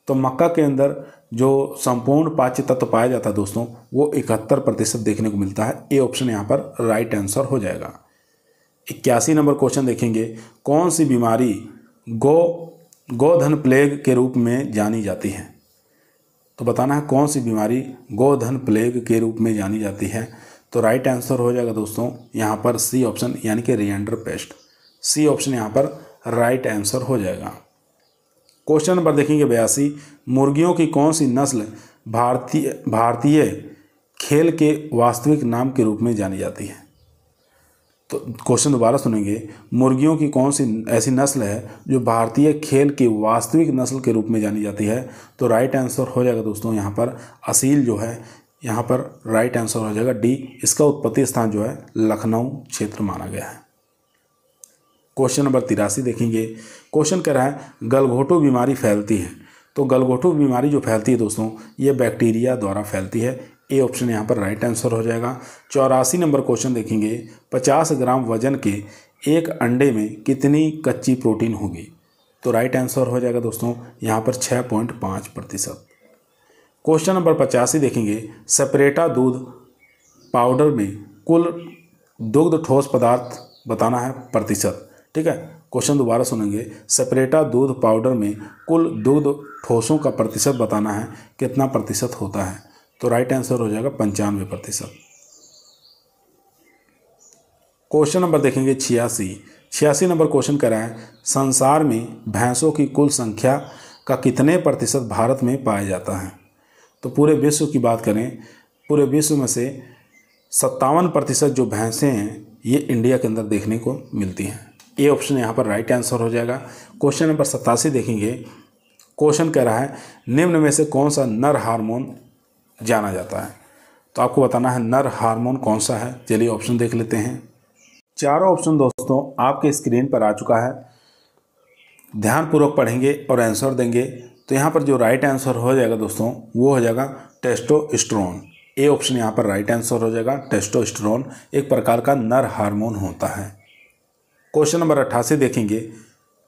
तो मक्का के अंदर जो संपूर्ण पाच्य तत्व पाया जाता है दोस्तों वो 71% देखने को मिलता है। ए ऑप्शन यहाँ पर राइट आंसर हो जाएगा। 81 नंबर क्वेश्चन देखेंगे कौन सी बीमारी गोधन प्लेग के रूप में जानी जाती है। तो बताना है कौन सी बीमारी गोधन प्लेग के रूप में जानी जाती है। तो राइट आंसर हो जाएगा दोस्तों यहाँ पर सी ऑप्शन, यानी कि रिएंडर पेस्ट। सी ऑप्शन यहाँ पर राइट आंसर हो जाएगा। क्वेश्चन नंबर देखेंगे 82। मुर्गियों की कौन सी नस्ल भारतीय खेल के वास्तविक नाम के रूप में जानी जाती है। तो क्वेश्चन दोबारा सुनेंगे मुर्गियों की कौन सी ऐसी नस्ल है जो भारतीय खेल की वास्तविक नस्ल के रूप में जानी जाती है। तो राइट आंसर हो जाएगा दोस्तों यहाँ पर असील जो है, यहाँ पर राइट आंसर हो जाएगा डी। इसका उत्पत्ति स्थान जो है लखनऊ क्षेत्र माना गया है। क्वेश्चन नंबर 83 देखेंगे। क्वेश्चन कह रहा है गलघोटू बीमारी फैलती है। तो गलघोटू बीमारी जो फैलती है दोस्तों ये बैक्टीरिया द्वारा फैलती है। ए ऑप्शन यहाँ पर राइट आंसर हो जाएगा। 84 नंबर क्वेश्चन देखेंगे 50 ग्राम वजन के एक अंडे में कितनी कच्ची प्रोटीन होगी। तो राइट आंसर हो जाएगा दोस्तों यहाँ पर 6.5%। क्वेश्चन नंबर 85 देखेंगे सेपरेटा दूध पाउडर में कुल दुग्ध ठोस पदार्थ बताना है प्रतिशत। ठीक है, क्वेश्चन दोबारा सुनेंगे सेपरेटा दूध पाउडर में कुल दुग्ध ठोसों का प्रतिशत बताना है कितना प्रतिशत होता है। तो राइट आंसर हो जाएगा 95%। क्वेश्चन नंबर देखेंगे 86 नंबर क्वेश्चन कह रहा है संसार में भैंसों की कुल संख्या का कितने प्रतिशत भारत में पाया जाता है। तो पूरे विश्व की बात करें, पूरे विश्व में से 57% जो भैंसें हैं ये इंडिया के अंदर देखने को मिलती हैं। ए ऑप्शन यहाँ पर राइट आंसर हो जाएगा। क्वेश्चन नंबर 87 देखेंगे। क्वेश्चन कह रहा है निम्न में से कौन सा नर हार्मोन जाना जाता है। तो आपको बताना है नर हार्मोन कौन सा है। चलिए ऑप्शन देख लेते हैं। चारों ऑप्शन दोस्तों आपके स्क्रीन पर आ चुका है। ध्यानपूर्वक पढ़ेंगे और आंसर देंगे। तो यहाँ पर जो राइट आंसर हो जाएगा दोस्तों वो हो जाएगा टेस्टोस्टेरोन। ए ऑप्शन यहाँ पर राइट आंसर हो जाएगा। टेस्टोस्टेरोन एक प्रकार का नर हार्मोन होता है। क्वेश्चन नंबर 88 देखेंगे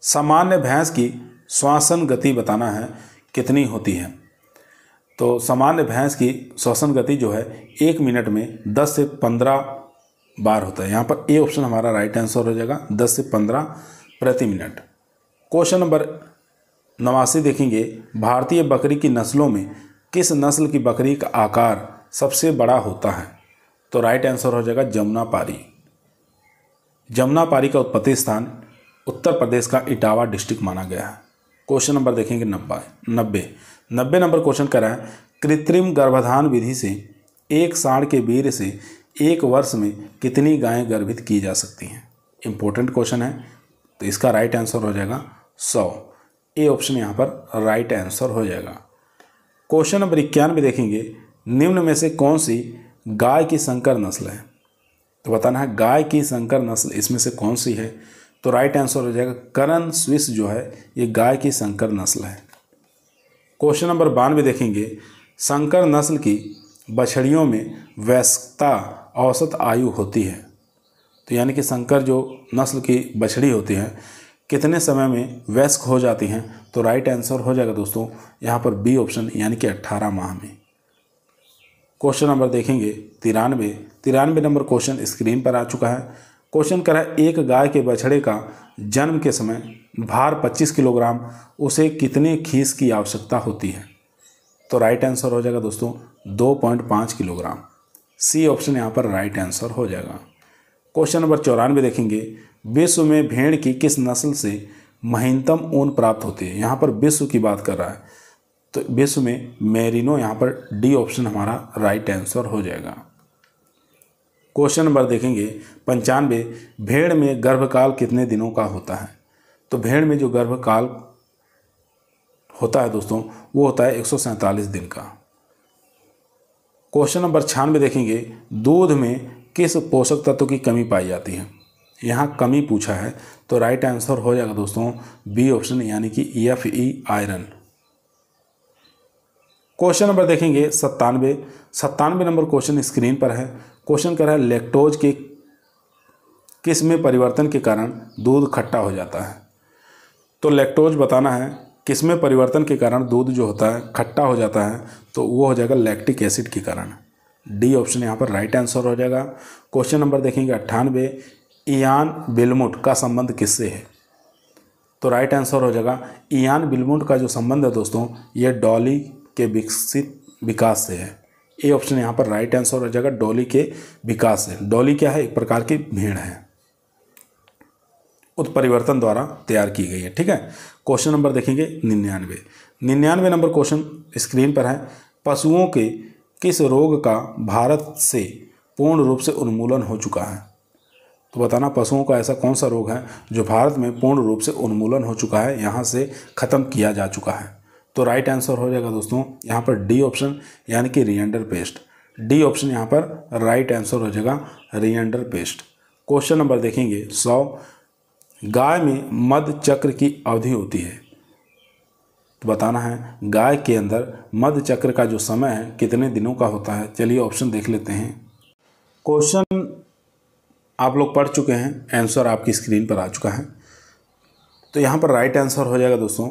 सामान्य भैंस की श्वसन गति बताना है कितनी होती है। तो सामान्य भैंस की श्वसन गति जो है 1 मिनट में 10 से 15 बार होता है। यहाँ पर ए ऑप्शन हमारा राइट आंसर हो जाएगा 10 से 15 प्रति मिनट। क्वेश्चन नंबर 89 देखेंगे, भारतीय बकरी की नस्लों में किस नस्ल की बकरी का आकार सबसे बड़ा होता है? तो राइट आंसर हो जाएगा जमुनापारी। जमुनापारी का उत्पत्ति स्थान उत्तर प्रदेश का इटावा डिस्ट्रिक्ट माना गया है। क्वेश्चन नंबर देखेंगे 90 नंबर क्वेश्चन कर रहा है, कृत्रिम गर्भाधान विधि से एक सांड के वीर्य से एक वर्ष में कितनी गायें गर्भित की जा सकती हैं? इंपॉर्टेंट क्वेश्चन है, तो इसका राइट आंसर हो जाएगा 100। ए ऑप्शन यहाँ पर राइट आंसर हो जाएगा। क्वेश्चन नंबर 91 देखेंगे, निम्न में से कौन सी गाय की संकर नस्ल है? तो बताना है गाय की संकर नस्ल इसमें से कौन सी है? तो राइट आंसर हो जाएगा करन स्विस जो है ये गाय की संकर नस्ल है। क्वेश्चन नंबर 92 देखेंगे, संकर नस्ल की बछड़ियों में वयस्कता औसत आयु होती है। तो यानी कि संकर जो नस्ल की बछड़ी होती है कितने समय में वयस्क हो जाती हैं? तो राइट आंसर हो जाएगा दोस्तों यहाँ पर बी ऑप्शन यानी कि 18 माह में। क्वेश्चन नंबर देखेंगे 93 नंबर क्वेश्चन स्क्रीन पर आ चुका है। क्वेश्चन कर रहा है, एक गाय के बछड़े का जन्म के समय भार 25 किलोग्राम, उसे कितने खीस की आवश्यकता होती है? तो राइट आंसर हो जाएगा दोस्तों 2.5 किलोग्राम। सी ऑप्शन यहाँ पर राइट आंसर हो जाएगा। क्वेश्चन नंबर 94 देखेंगे, विश्व में भेड़ की किस नस्ल से महीनतम ऊन प्राप्त होती है? यहाँ पर विश्व की बात कर रहा है, तो विश्व में मेरिनो, यहाँ पर डी ऑप्शन हमारा राइट आंसर हो जाएगा। क्वेश्चन नंबर देखेंगे 95, भेड़ में गर्भकाल कितने दिनों का होता है? तो भेड़ में जो गर्भकाल होता है दोस्तों वो होता है 147 दिन का। क्वेश्चन नंबर 96 देखेंगे, दूध में किस पोषक तत्व की कमी पाई जाती है? यहाँ कमी पूछा है, तो राइट आंसर हो जाएगा दोस्तों बी ऑप्शन यानी कि Fe आयरन। क्वेश्चन नंबर देखेंगे 97 नंबर क्वेश्चन स्क्रीन पर है। क्वेश्चन कर रहा है, लैक्टोज के किस में परिवर्तन के कारण दूध खट्टा हो जाता है? तो लैक्टोज बताना है किस में परिवर्तन के कारण दूध जो होता है खट्टा हो जाता है, तो वो हो जाएगा लैक्टिक एसिड के कारण। डी ऑप्शन यहाँ पर राइट आंसर हो जाएगा। क्वेश्चन नंबर देखेंगे 98, इयान बिलमुट का संबंध किससे है? तो राइट आंसर हो जाएगा इयान बिलमुट का जो संबंध है दोस्तों ये डॉली के विकास से है। ए ऑप्शन यहाँ पर राइट आंसर हो जाएगा डॉली के विकास से। डॉली क्या है? एक प्रकार की भेड़ है, उत्परिवर्तन द्वारा तैयार की गई है। ठीक है। क्वेश्चन नंबर देखेंगे 99 नंबर क्वेश्चन स्क्रीन पर है, पशुओं के किस रोग का भारत से पूर्ण रूप से उन्मूलन हो चुका है? तो बताना पशुओं का ऐसा कौन सा रोग है जो भारत में पूर्ण रूप से उन्मूलन हो चुका है, यहाँ से ख़त्म किया जा चुका है? तो राइट आंसर हो जाएगा दोस्तों यहाँ पर डी ऑप्शन यानी कि रिएंडर पेस्ट। डी ऑप्शन यहाँ पर राइट आंसर हो जाएगा रिएंडर पेस्ट। क्वेश्चन नंबर देखेंगे 100, गाय में मध चक्र की अवधि होती है। तो बताना है गाय के अंदर मध चक्र का जो समय है कितने दिनों का होता है। चलिए ऑप्शन देख लेते हैं। क्वेश्चन आप लोग पढ़ चुके हैं, आंसर आपकी स्क्रीन पर आ चुका है। तो यहाँ पर राइट आंसर हो जाएगा दोस्तों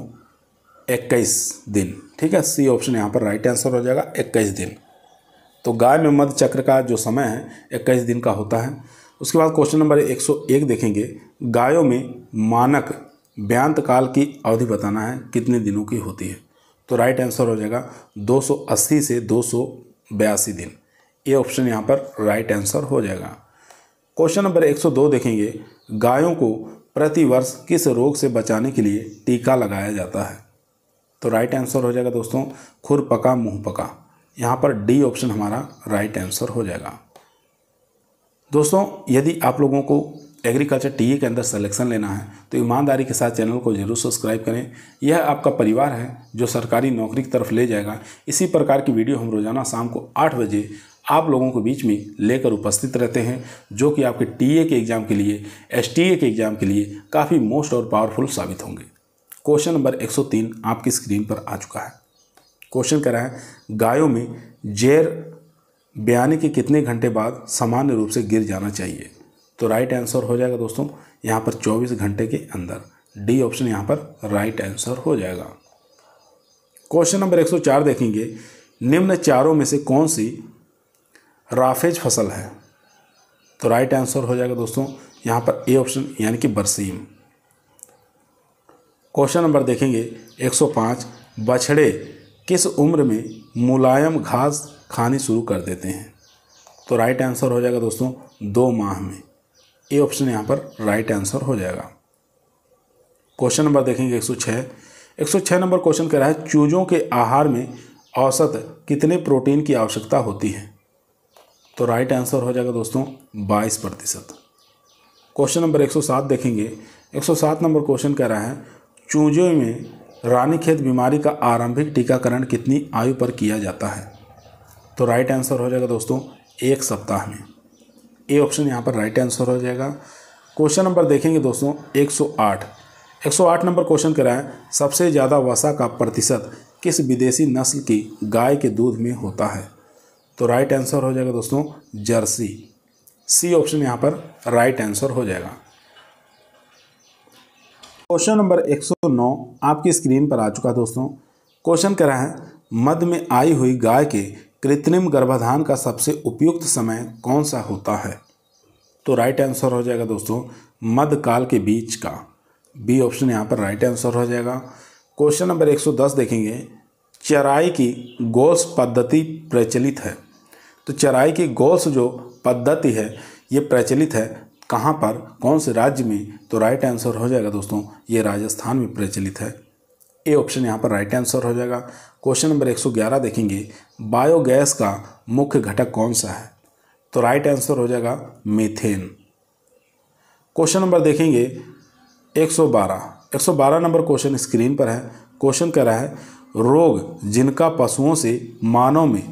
21 दिन। ठीक है, सी ऑप्शन यहाँ पर राइट आंसर हो जाएगा 21 दिन। तो गाय में मध चक्र का जो समय है 21 दिन का होता है। उसके बाद क्वेश्चन नंबर 101 देखेंगे, गायों में मानक ब्यांत काल की अवधि बताना है कितने दिनों की होती है। तो राइट आंसर हो जाएगा 280 से 282 दिन। ये ऑप्शन यहाँ पर राइट आंसर हो जाएगा। क्वेश्चन नंबर 102 देखेंगे, गायों को प्रतिवर्ष किस रोग से बचाने के लिए टीका लगाया जाता है? तो राइट आंसर हो जाएगा दोस्तों खुरपका मुंहपका। यहाँ पर डी ऑप्शन हमारा राइट आंसर हो जाएगा। दोस्तों यदि आप लोगों को एग्रीकल्चर टीए के अंदर सिलेक्शन लेना है तो ईमानदारी के साथ चैनल को जरूर सब्सक्राइब करें। यह आपका परिवार है जो सरकारी नौकरी की तरफ ले जाएगा। इसी प्रकार की वीडियो हम रोजाना शाम को 8 बजे आप लोगों के बीच में लेकर उपस्थित रहते हैं, जो कि आपके टीए के एग्ज़ाम के लिए, एसटीए के एग्ज़ाम के लिए काफ़ी मोस्ट और पावरफुल साबित होंगे। क्वेश्चन नंबर 103 आपकी स्क्रीन पर आ चुका है। क्वेश्चन कह रहा है, गायों में जैर ब्याने के कितने घंटे बाद सामान्य रूप से गिर जाना चाहिए? तो राइट आंसर हो जाएगा दोस्तों यहाँ पर 24 घंटे के अंदर। डी ऑप्शन यहाँ पर राइट आंसर हो जाएगा। क्वेश्चन नंबर 104 देखेंगे, निम्न चारों में से कौन सी राफेज फसल है? तो राइट आंसर हो जाएगा दोस्तों यहाँ पर ए ऑप्शन यानी कि बरसीम। क्वेश्चन नंबर देखेंगे 105, बछड़े किस उम्र में मुलायम घास खानी शुरू कर देते हैं? तो राइट आंसर हो जाएगा दोस्तों 2 माह में। ए ऑप्शन यहाँ पर राइट आंसर हो जाएगा। क्वेश्चन नंबर देखेंगे 106 नंबर क्वेश्चन कह रहा है चूजों के आहार में औसत कितने प्रोटीन की आवश्यकता होती है? तो राइट आंसर हो जाएगा दोस्तों 22%। क्वेश्चन नंबर 107 देखेंगे। 107 नंबर क्वेश्चन कह रहा है चूजों में रानीखेत बीमारी का आरंभिक टीकाकरण कितनी आयु पर किया जाता है? तो राइट आंसर हो जाएगा दोस्तों 1 सप्ताह में। ए ऑप्शन यहाँ पर राइट आंसर हो जाएगा। क्वेश्चन नंबर देखेंगे दोस्तों 108 नंबर क्वेश्चन कह रहा है सबसे ज़्यादा वसा का प्रतिशत किस विदेशी नस्ल की गाय के दूध में होता है? तो राइट आंसर हो जाएगा दोस्तों जर्सी। सी ऑप्शन यहाँ पर राइट आंसर हो जाएगा। क्वेश्चन नंबर 109 आपकी स्क्रीन पर आ चुका है दोस्तों। क्वेश्चन कह रहा है मध्य में आई हुई गाय के कृत्रिम गर्भाधान का सबसे उपयुक्त समय कौन सा होता है? तो राइट आंसर हो जाएगा दोस्तों मध्यकाल के बीच का। बी ऑप्शन यहाँ पर राइट आंसर हो जाएगा। क्वेश्चन नंबर 110 देखेंगे चराई की गोल्स पद्धति प्रचलित है। तो चराई की गोल्स जो पद्धति है ये प्रचलित है कहाँ पर, कौन से राज्य में? तो राइट आंसर हो जाएगा दोस्तों ये राजस्थान में प्रचलित है। ए ऑप्शन यहाँ पर राइट आंसर हो जाएगा। क्वेश्चन नंबर 111 देखेंगे बायोगैस का मुख्य घटक कौन सा है? तो राइट आंसर हो जाएगा मीथेन। क्वेश्चन नंबर देखेंगे 112 नंबर क्वेश्चन स्क्रीन पर है। क्वेश्चन कह रहा है रोग जिनका पशुओं से मानव में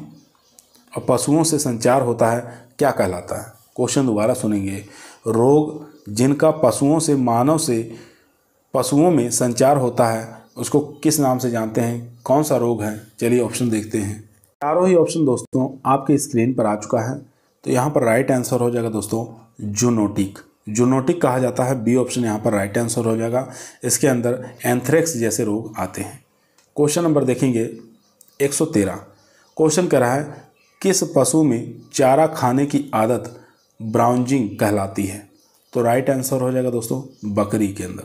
और पशुओं से संचार होता है क्या कहलाता है? क्वेश्चन दोबारा सुनेंगे रोग जिनका पशुओं से मानव से पशुओं में संचार होता है उसको किस नाम से जानते हैं? कौन सा रोग है? चलिए ऑप्शन देखते हैं। चारों ही ऑप्शन दोस्तों आपके स्क्रीन पर आ चुका है। तो यहाँ पर राइट आंसर हो जाएगा दोस्तों जूनोटिक कहा जाता है। बी ऑप्शन यहाँ पर राइट आंसर हो जाएगा। इसके अंदर एंथ्रेक्स जैसे रोग आते हैं। क्वेश्चन नंबर देखेंगे 113। क्वेश्चन कह रहा है किस पशु में चारा खाने की आदत ब्राउजिंग कहलाती है? तो राइट आंसर हो जाएगा दोस्तों बकरी के अंदर।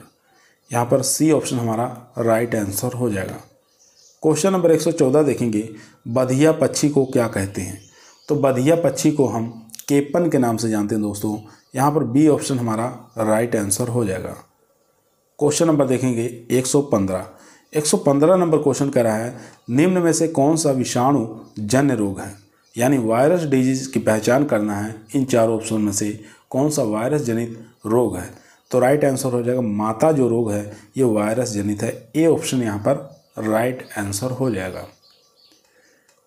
यहाँ पर सी ऑप्शन हमारा राइट आंसर हो जाएगा। क्वेश्चन नंबर 114 देखेंगे बधिया पक्षी को क्या कहते हैं? तो बधिया पक्षी को हम केपन के नाम से जानते हैं दोस्तों। यहाँ पर बी ऑप्शन हमारा राइट आंसर हो जाएगा। क्वेश्चन नंबर देखेंगे 115 नंबर क्वेश्चन कह रहा है निम्न में से कौन सा विषाणु जन्य रोग है? यानी वायरस डिजीज की पहचान करना है। इन चारों ऑप्शन में से कौन सा वायरस जनित रोग है? तो राइट आंसर हो जाएगा माता जो रोग है ये वायरस जनित है। ए ऑप्शन यहाँ पर राइट आंसर हो जाएगा।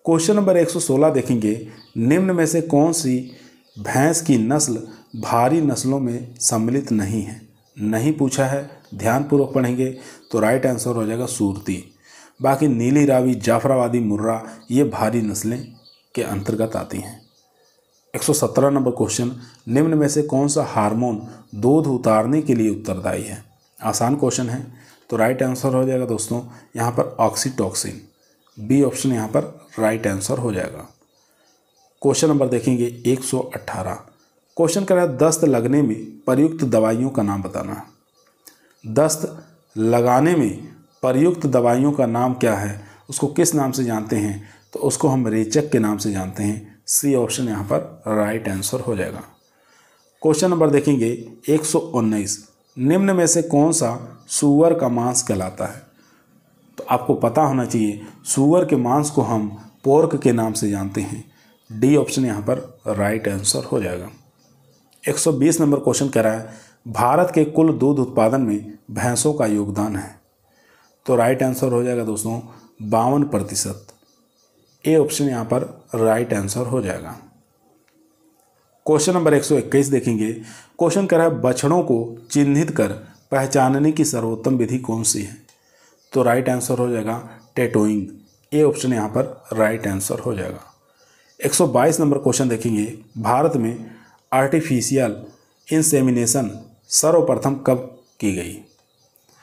क्वेश्चन नंबर 116 देखेंगे निम्न में से कौन सी भैंस की नस्ल भारी नस्लों में सम्मिलित नहीं है? नहीं पूछा है, ध्यानपूर्वक पढ़ेंगे तो राइट आंसर हो जाएगा सूरती। बाकी नीली रावी, जाफराबादी, मुर्रा ये भारी नस्लें के अंतर्गत आती हैं। 117 नंबर क्वेश्चन निम्न में से कौन सा हार्मोन दूध उतारने के लिए उत्तरदायी है? आसान क्वेश्चन है तो राइट आंसर हो जाएगा दोस्तों यहाँ पर ऑक्सीटोसिन। बी ऑप्शन यहाँ पर राइट आंसर हो जाएगा। क्वेश्चन नंबर देखेंगे 118। क्वेश्चन कर रहा है दस्त लगने में प्रयुक्त दवाइयों का नाम बताना। दस्त लगाने में प्रयुक्त दवाइयों का नाम क्या है? उसको किस नाम से जानते हैं? तो उसको हम रेचक के नाम से जानते हैं। सी ऑप्शन यहाँ पर राइट आंसर हो जाएगा। क्वेश्चन नंबर देखेंगे 119। निम्न में से कौन सा सूअर का मांस कहलाता है? तो आपको पता होना चाहिए सूअर के मांस को हम पोर्क के नाम से जानते हैं। डी ऑप्शन यहाँ पर राइट आंसर हो जाएगा। 120 नंबर क्वेश्चन कह रहा है भारत के कुल दूध उत्पादन में भैंसों का योगदान है। तो राइट आंसर हो जाएगा दोस्तों 52%। ए ऑप्शन यहाँ पर राइट आंसर हो जाएगा। क्वेश्चन नंबर 121 देखेंगे। क्वेश्चन कह रहा है बछड़ों को चिन्हित कर पहचानने की सर्वोत्तम विधि कौन सी है? तो राइट आंसर हो जाएगा टैटूइंग। ए ऑप्शन यहाँ पर राइट आंसर हो जाएगा। 122 नंबर क्वेश्चन देखेंगे भारत में आर्टिफिशियल इंसेमिनेशन सर्वप्रथम कब की गई?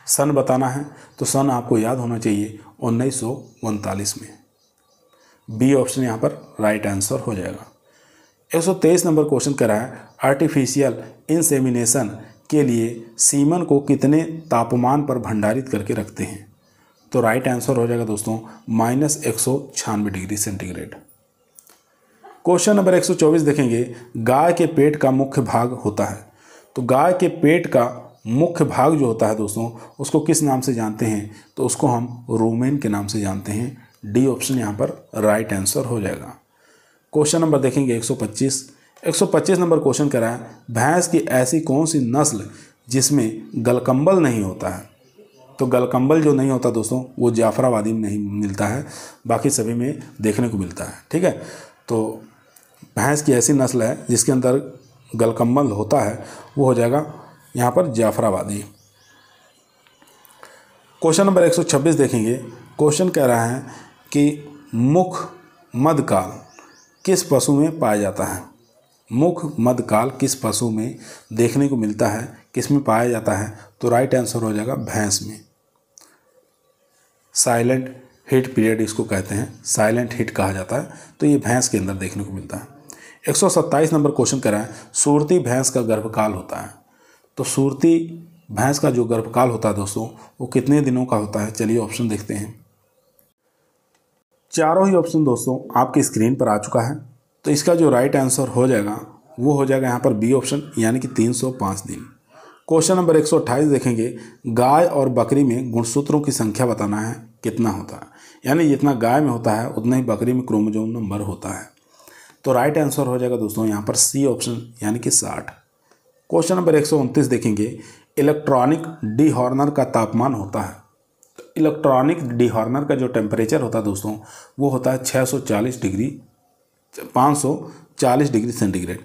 सन बताना है तो सन आपको याद होना चाहिए 1939 में। बी ऑप्शन यहाँ पर राइट आंसर हो जाएगा। 123 नंबर क्वेश्चन कह रहा है आर्टिफिशियल इंसेमिनेशन के लिए सीमन को कितने तापमान पर भंडारित करके रखते हैं? तो राइट आंसर हो जाएगा दोस्तों -196 डिग्री सेंटीग्रेड। क्वेश्चन नंबर 124 देखेंगे, गाय के पेट का मुख्य भाग होता है। तो गाय के पेट का मुख्य भाग जो होता है दोस्तों, उसको किस नाम से जानते हैं? तो उसको हम रूमेन के नाम से जानते हैं। डी ऑप्शन यहाँ पर राइट आंसर हो जाएगा। क्वेश्चन नंबर देखेंगे 125 नंबर क्वेश्चन कह रहा है, भैंस की ऐसी कौन सी नस्ल जिसमें गलकंबल नहीं होता है? तो गलकंबल जो नहीं होता दोस्तों, वो जाफराबादी में नहीं मिलता है, बाकी सभी में देखने को मिलता है। ठीक है, तो भैंस की ऐसी नस्ल है जिसके अंदर गलकंबल होता है, वो हो जाएगा यहाँ पर जाफराबादी। क्वेश्चन नंबर 126 देखेंगे। क्वेश्चन कह रहा है कि मुख मध्यकाल किस पशु में पाया जाता है? मुख मध्यकाल किस पशु में देखने को मिलता है, किस में पाया जाता है? तो राइट आंसर हो जाएगा भैंस में। साइलेंट हिट पीरियड इसको कहते हैं, साइलेंट हिट कहा जाता है, तो ये भैंस के अंदर देखने को मिलता है। 127 नंबर क्वेश्चन कह रहा है, सुरती भैंस का गर्भकाल होता है। तो सुरती भैंस का जो गर्भकाल होता है दोस्तों, वो कितने दिनों का होता है? चलिए ऑप्शन देखते हैं। चारों ही ऑप्शन दोस्तों आपकी स्क्रीन पर आ चुका है, तो इसका जो राइट आंसर हो जाएगा वो हो जाएगा यहाँ पर बी ऑप्शन, यानी कि 305 दिन। क्वेश्चन नंबर 128 देखेंगे, गाय और बकरी में गुणसूत्रों की संख्या बताना है, कितना होता है? यानी जितना गाय में होता है उतना ही बकरी में क्रोमोसोम नंबर होता है। तो राइट आंसर हो जाएगा दोस्तों यहाँ पर सी ऑप्शन, यानी कि 60। क्वेश्चन नंबर 129 देखेंगे, इलेक्ट्रॉनिक डीहॉर्नर का तापमान होता है। तो इलेक्ट्रॉनिक डीहॉर्नर का जो टेम्परेचर होता है दोस्तों, वो होता है 540 डिग्री सेंटीग्रेड।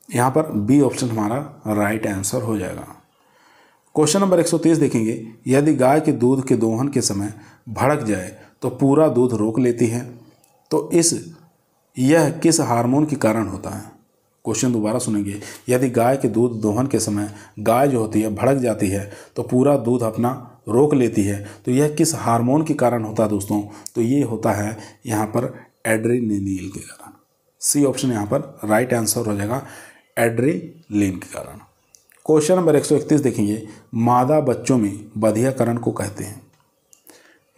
यहाँ पर बी ऑप्शन हमारा राइट आंसर हो जाएगा। क्वेश्चन नंबर 130 देखेंगे, यदि गाय के दूध के दोहन के समय भड़क जाए तो पूरा दूध रोक लेती है, तो यह किस हार्मोन के कारण होता है? क्वेश्चन दोबारा सुनेंगे, यदि गाय के दूध दोहन के समय गाय जो होती है भड़क जाती है तो पूरा दूध अपना रोक लेती है, तो यह किस हार्मोन के कारण होता है दोस्तों? तो ये होता है यहाँ पर एड्रेनलिन के कारण। सी ऑप्शन यहाँ पर राइट आंसर हो जाएगा, एड्रेनलिन के कारण। क्वेश्चन नंबर 131 देखेंगे, मादा बच्चों में बधियाकरण को कहते हैं।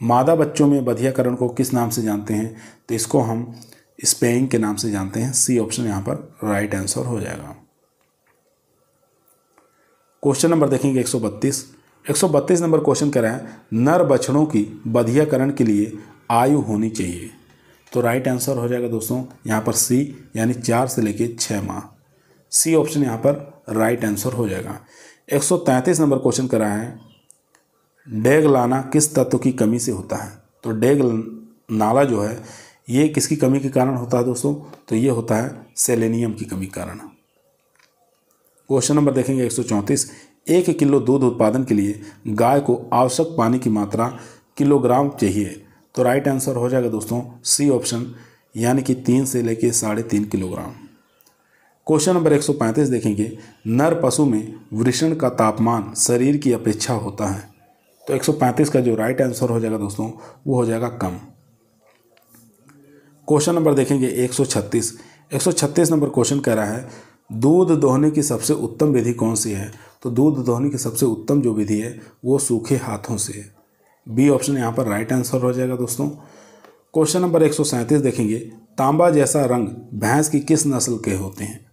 मादा बच्चों में बधियाकरण को किस नाम से जानते हैं? तो इसको हम स्पेइंग के नाम से जानते हैं। सी ऑप्शन यहाँ पर राइट आंसर हो जाएगा। क्वेश्चन नंबर देखेंगे 132 नंबर क्वेश्चन कह रहा है, नर बछड़ों की बधियाकरण के लिए आयु होनी चाहिए। तो राइट आंसर हो जाएगा दोस्तों यहाँ पर सी, यानी 4 से लेकर 6 माह। सी ऑप्शन यहाँ पर राइट आंसर हो जाएगा। 133 नंबर क्वेश्चन कर रहा है, डेग लाना किस तत्व की कमी से होता है? तो डेग नाला जो है ये किसकी कमी के कारण होता है दोस्तों? तो ये होता है सेलेनियम की कमी के कारण। क्वेश्चन नंबर देखेंगे 134, 1 किलो दूध उत्पादन के लिए गाय को आवश्यक पानी की मात्रा किलोग्राम चाहिए। तो राइट आंसर हो जाएगा दोस्तों सी ऑप्शन, यानी कि 3 से लेकर 3.5 किलोग्राम। क्वेश्चन नंबर 135 देखेंगे, नर पशु में वृषण का तापमान शरीर की अपेक्षा होता है। तो 135 का जो राइट आंसर हो जाएगा दोस्तों वो हो जाएगा कम। क्वेश्चन नंबर देखेंगे 136 नंबर क्वेश्चन कह रहा है, दूध दोहने की सबसे उत्तम विधि कौन सी है? तो दूध दोहने की सबसे उत्तम जो विधि है वो सूखे हाथों से है। बी ऑप्शन यहाँ पर राइट आंसर हो जाएगा दोस्तों। क्वेश्चन नंबर 137 देखेंगे, तांबा जैसा रंग भैंस की किस नस्ल के होते हैं?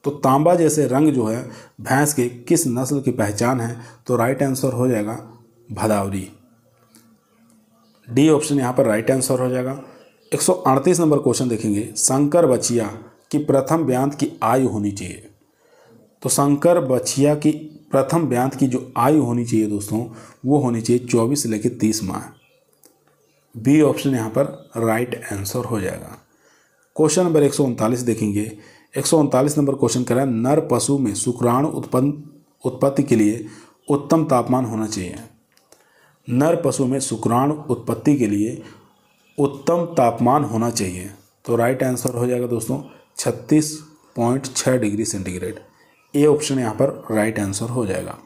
तो तांबा जैसे रंग जो है भैंस के किस नस्ल की पहचान है? तो राइट आंसर हो जाएगा भदावरी। डी ऑप्शन यहाँ पर राइट आंसर हो जाएगा। 138 नंबर क्वेश्चन देखेंगे, संकर बछिया की प्रथम ब्यांत की आयु होनी चाहिए। तो संकर बछिया की प्रथम ब्यांत की जो आयु होनी चाहिए दोस्तों वो होनी चाहिए 24 से लेकर 30 माह। बी ऑप्शन यहाँ पर राइट आंसर हो जाएगा। क्वेश्चन नंबर 139 देखेंगे, 139 नंबर क्वेश्चन कह रहा है, नर पशु में शुक्राणु उत्पत्ति के लिए उत्तम तापमान होना चाहिए। नर पशु में शुक्राणु उत्पत्ति के लिए उत्तम तापमान होना चाहिए। तो राइट आंसर हो जाएगा दोस्तों 36.6 डिग्री सेंटीग्रेड। ए ऑप्शन यहाँ पर राइट आंसर हो जाएगा।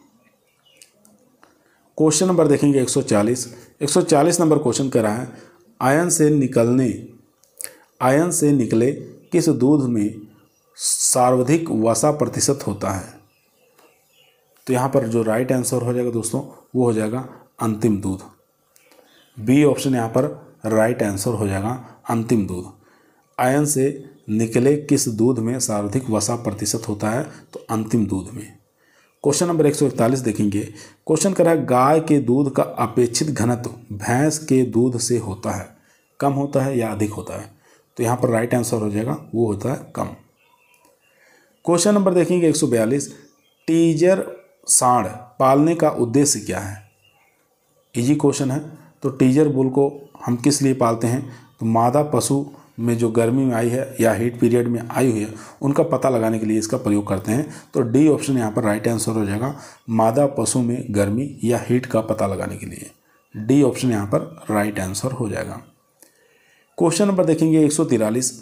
क्वेश्चन नंबर देखेंगे 140 नंबर क्वेश्चन कह रहा है, आयन से निकले किस दूध में सर्वाधिक वसा प्रतिशत होता है? तो यहाँ पर जो राइट आंसर हो जाएगा दोस्तों वो हो जाएगा अंतिम दूध। बी ऑप्शन यहाँ पर राइट आंसर हो जाएगा अंतिम दूध। आयन से निकले किस दूध में सर्वाधिक वसा प्रतिशत होता है? तो अंतिम दूध में। क्वेश्चन नंबर 141 देखेंगे। क्वेश्चन कर रहा है गाय के दूध का अपेक्षित घनत्व भैंस के दूध से होता है, कम होता है या अधिक होता है? तो यहाँ पर राइट आंसर हो जाएगा वो होता है कम। क्वेश्चन नंबर देखेंगे 142। टीजर सांड पालने का उद्देश्य क्या है? इजी क्वेश्चन है। तो टीजर बुल को हम किस लिए पालते हैं? तो मादा पशु में जो गर्मी में आई है या हीट पीरियड में आई हुई है उनका पता लगाने के लिए इसका प्रयोग करते हैं। तो डी ऑप्शन यहाँ पर राइट आंसर हो जाएगा, मादा पशु में गर्मी या हीट का पता लगाने के लिए। डी ऑप्शन यहाँ पर राइट आंसर हो जाएगा। क्वेश्चन नंबर देखेंगे 143।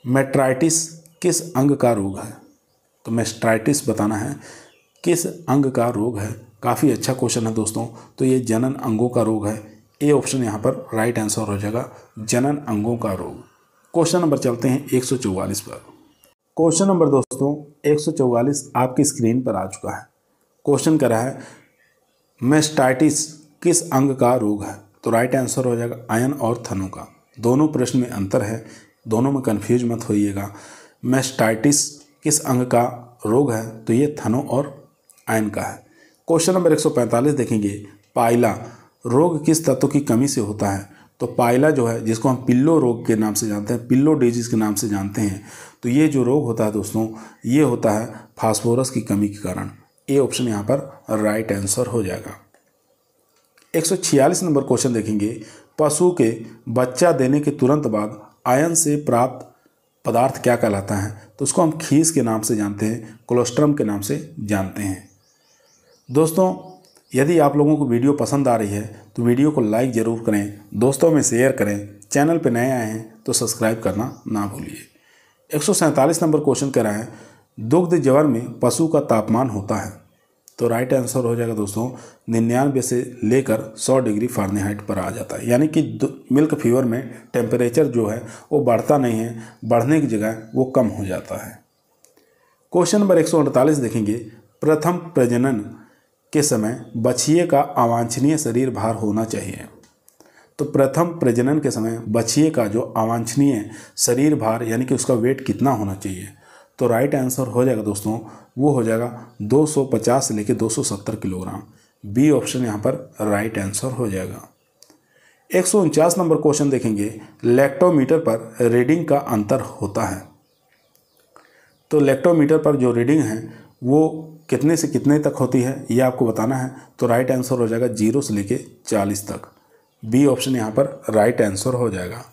मेस्टाइटिस किस अंग का रोग है? तो मेस्टाइटिस बताना है किस अंग का रोग है। काफ़ी अच्छा क्वेश्चन है दोस्तों। तो ये जनन अंगों का रोग है। ए ऑप्शन यहाँ पर राइट आंसर हो जाएगा, जनन अंगों का रोग। क्वेश्चन नंबर चलते हैं 144 पर। क्वेश्चन नंबर दोस्तों 144 आपकी स्क्रीन पर आ चुका है। क्वेश्चन कर रहा है मेस्टाइटिस किस अंग का रोग है? तो राइट आंसर हो जाएगा आयन और थनों का। दोनों प्रश्न में अंतर है, दोनों में कन्फ्यूज मत होइएगा। मेस्टाइटिस किस अंग का रोग है? तो ये थनों और आयन का है। क्वेश्चन नंबर 145 देखेंगे। पाइला रोग किस तत्व की कमी से होता है? तो पाइला जो है जिसको हम पिल्लो रोग के नाम से जानते हैं, पिल्लो डिजीज के नाम से जानते हैं, तो ये जो रोग होता है दोस्तों ये होता है फास्फोरस की कमी के कारण। ए ऑप्शन यहाँ पर राइट आंसर हो जाएगा। 146 नंबर क्वेश्चन देखेंगे। पशु के बच्चा देने के तुरंत बाद आयन से प्राप्त पदार्थ क्या कहलाता है? तो उसको हम खीस के नाम से जानते हैं, कोलोस्ट्रम के नाम से जानते हैं। दोस्तों यदि आप लोगों को वीडियो पसंद आ रही है तो वीडियो को लाइक ज़रूर करें, दोस्तों में शेयर करें, चैनल पर नए आए हैं तो सब्सक्राइब करना ना भूलिए। 147 नंबर क्वेश्चन कह रहा है दुग्ध ज्वर में पशु का तापमान होता है? तो राइट आंसर हो जाएगा दोस्तों 99 से लेकर 100 डिग्री फ़ारेनहाइट पर आ जाता है। यानी कि मिल्क फीवर में टेम्परेचर जो है वो बढ़ता नहीं है, बढ़ने की जगह वो कम हो जाता है। क्वेश्चन नंबर 148 देखेंगे। प्रथम प्रजनन के समय बछिए का अवांछनीय शरीर भार होना चाहिए? तो प्रथम प्रजनन के समय बछिए का जो अवांछनीय शरीर भार यानी कि उसका वेट कितना होना चाहिए? तो राइट आंसर हो जाएगा दोस्तों वो हो जाएगा 250 से लेकर 270 किलोग्राम। बी ऑप्शन यहाँ पर राइट आंसर हो जाएगा। 149 नंबर क्वेश्चन देखेंगे। लैक्टोमीटर पर रीडिंग का अंतर होता है? तो लैक्टोमीटर पर जो रीडिंग है वो कितने से कितने तक होती है ये आपको बताना है। तो राइट आंसर हो जाएगा 0 से लेके 40 तक। बी ऑप्शन यहाँ पर राइट आंसर हो जाएगा।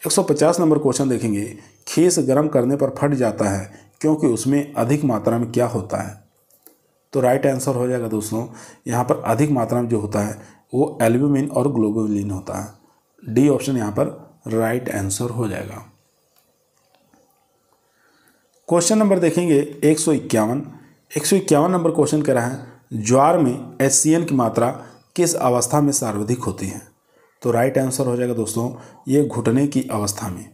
150 नंबर क्वेश्चन देखेंगे। खीस गर्म करने पर फट जाता है क्योंकि उसमें अधिक मात्रा में क्या होता है? तो राइट आंसर हो जाएगा दोस्तों यहाँ पर अधिक मात्रा में जो होता है वो एल्ब्यूमिन और ग्लोबुलिन होता है। डी ऑप्शन यहाँ पर राइट आंसर हो जाएगा। क्वेश्चन नंबर देखेंगे 151 नंबर क्वेश्चन कह रहा है ज्वार में HCl की मात्रा किस अवस्था में सर्वाधिक होती है? तो राइट आंसर हो जाएगा दोस्तों ये घुटने की अवस्था में।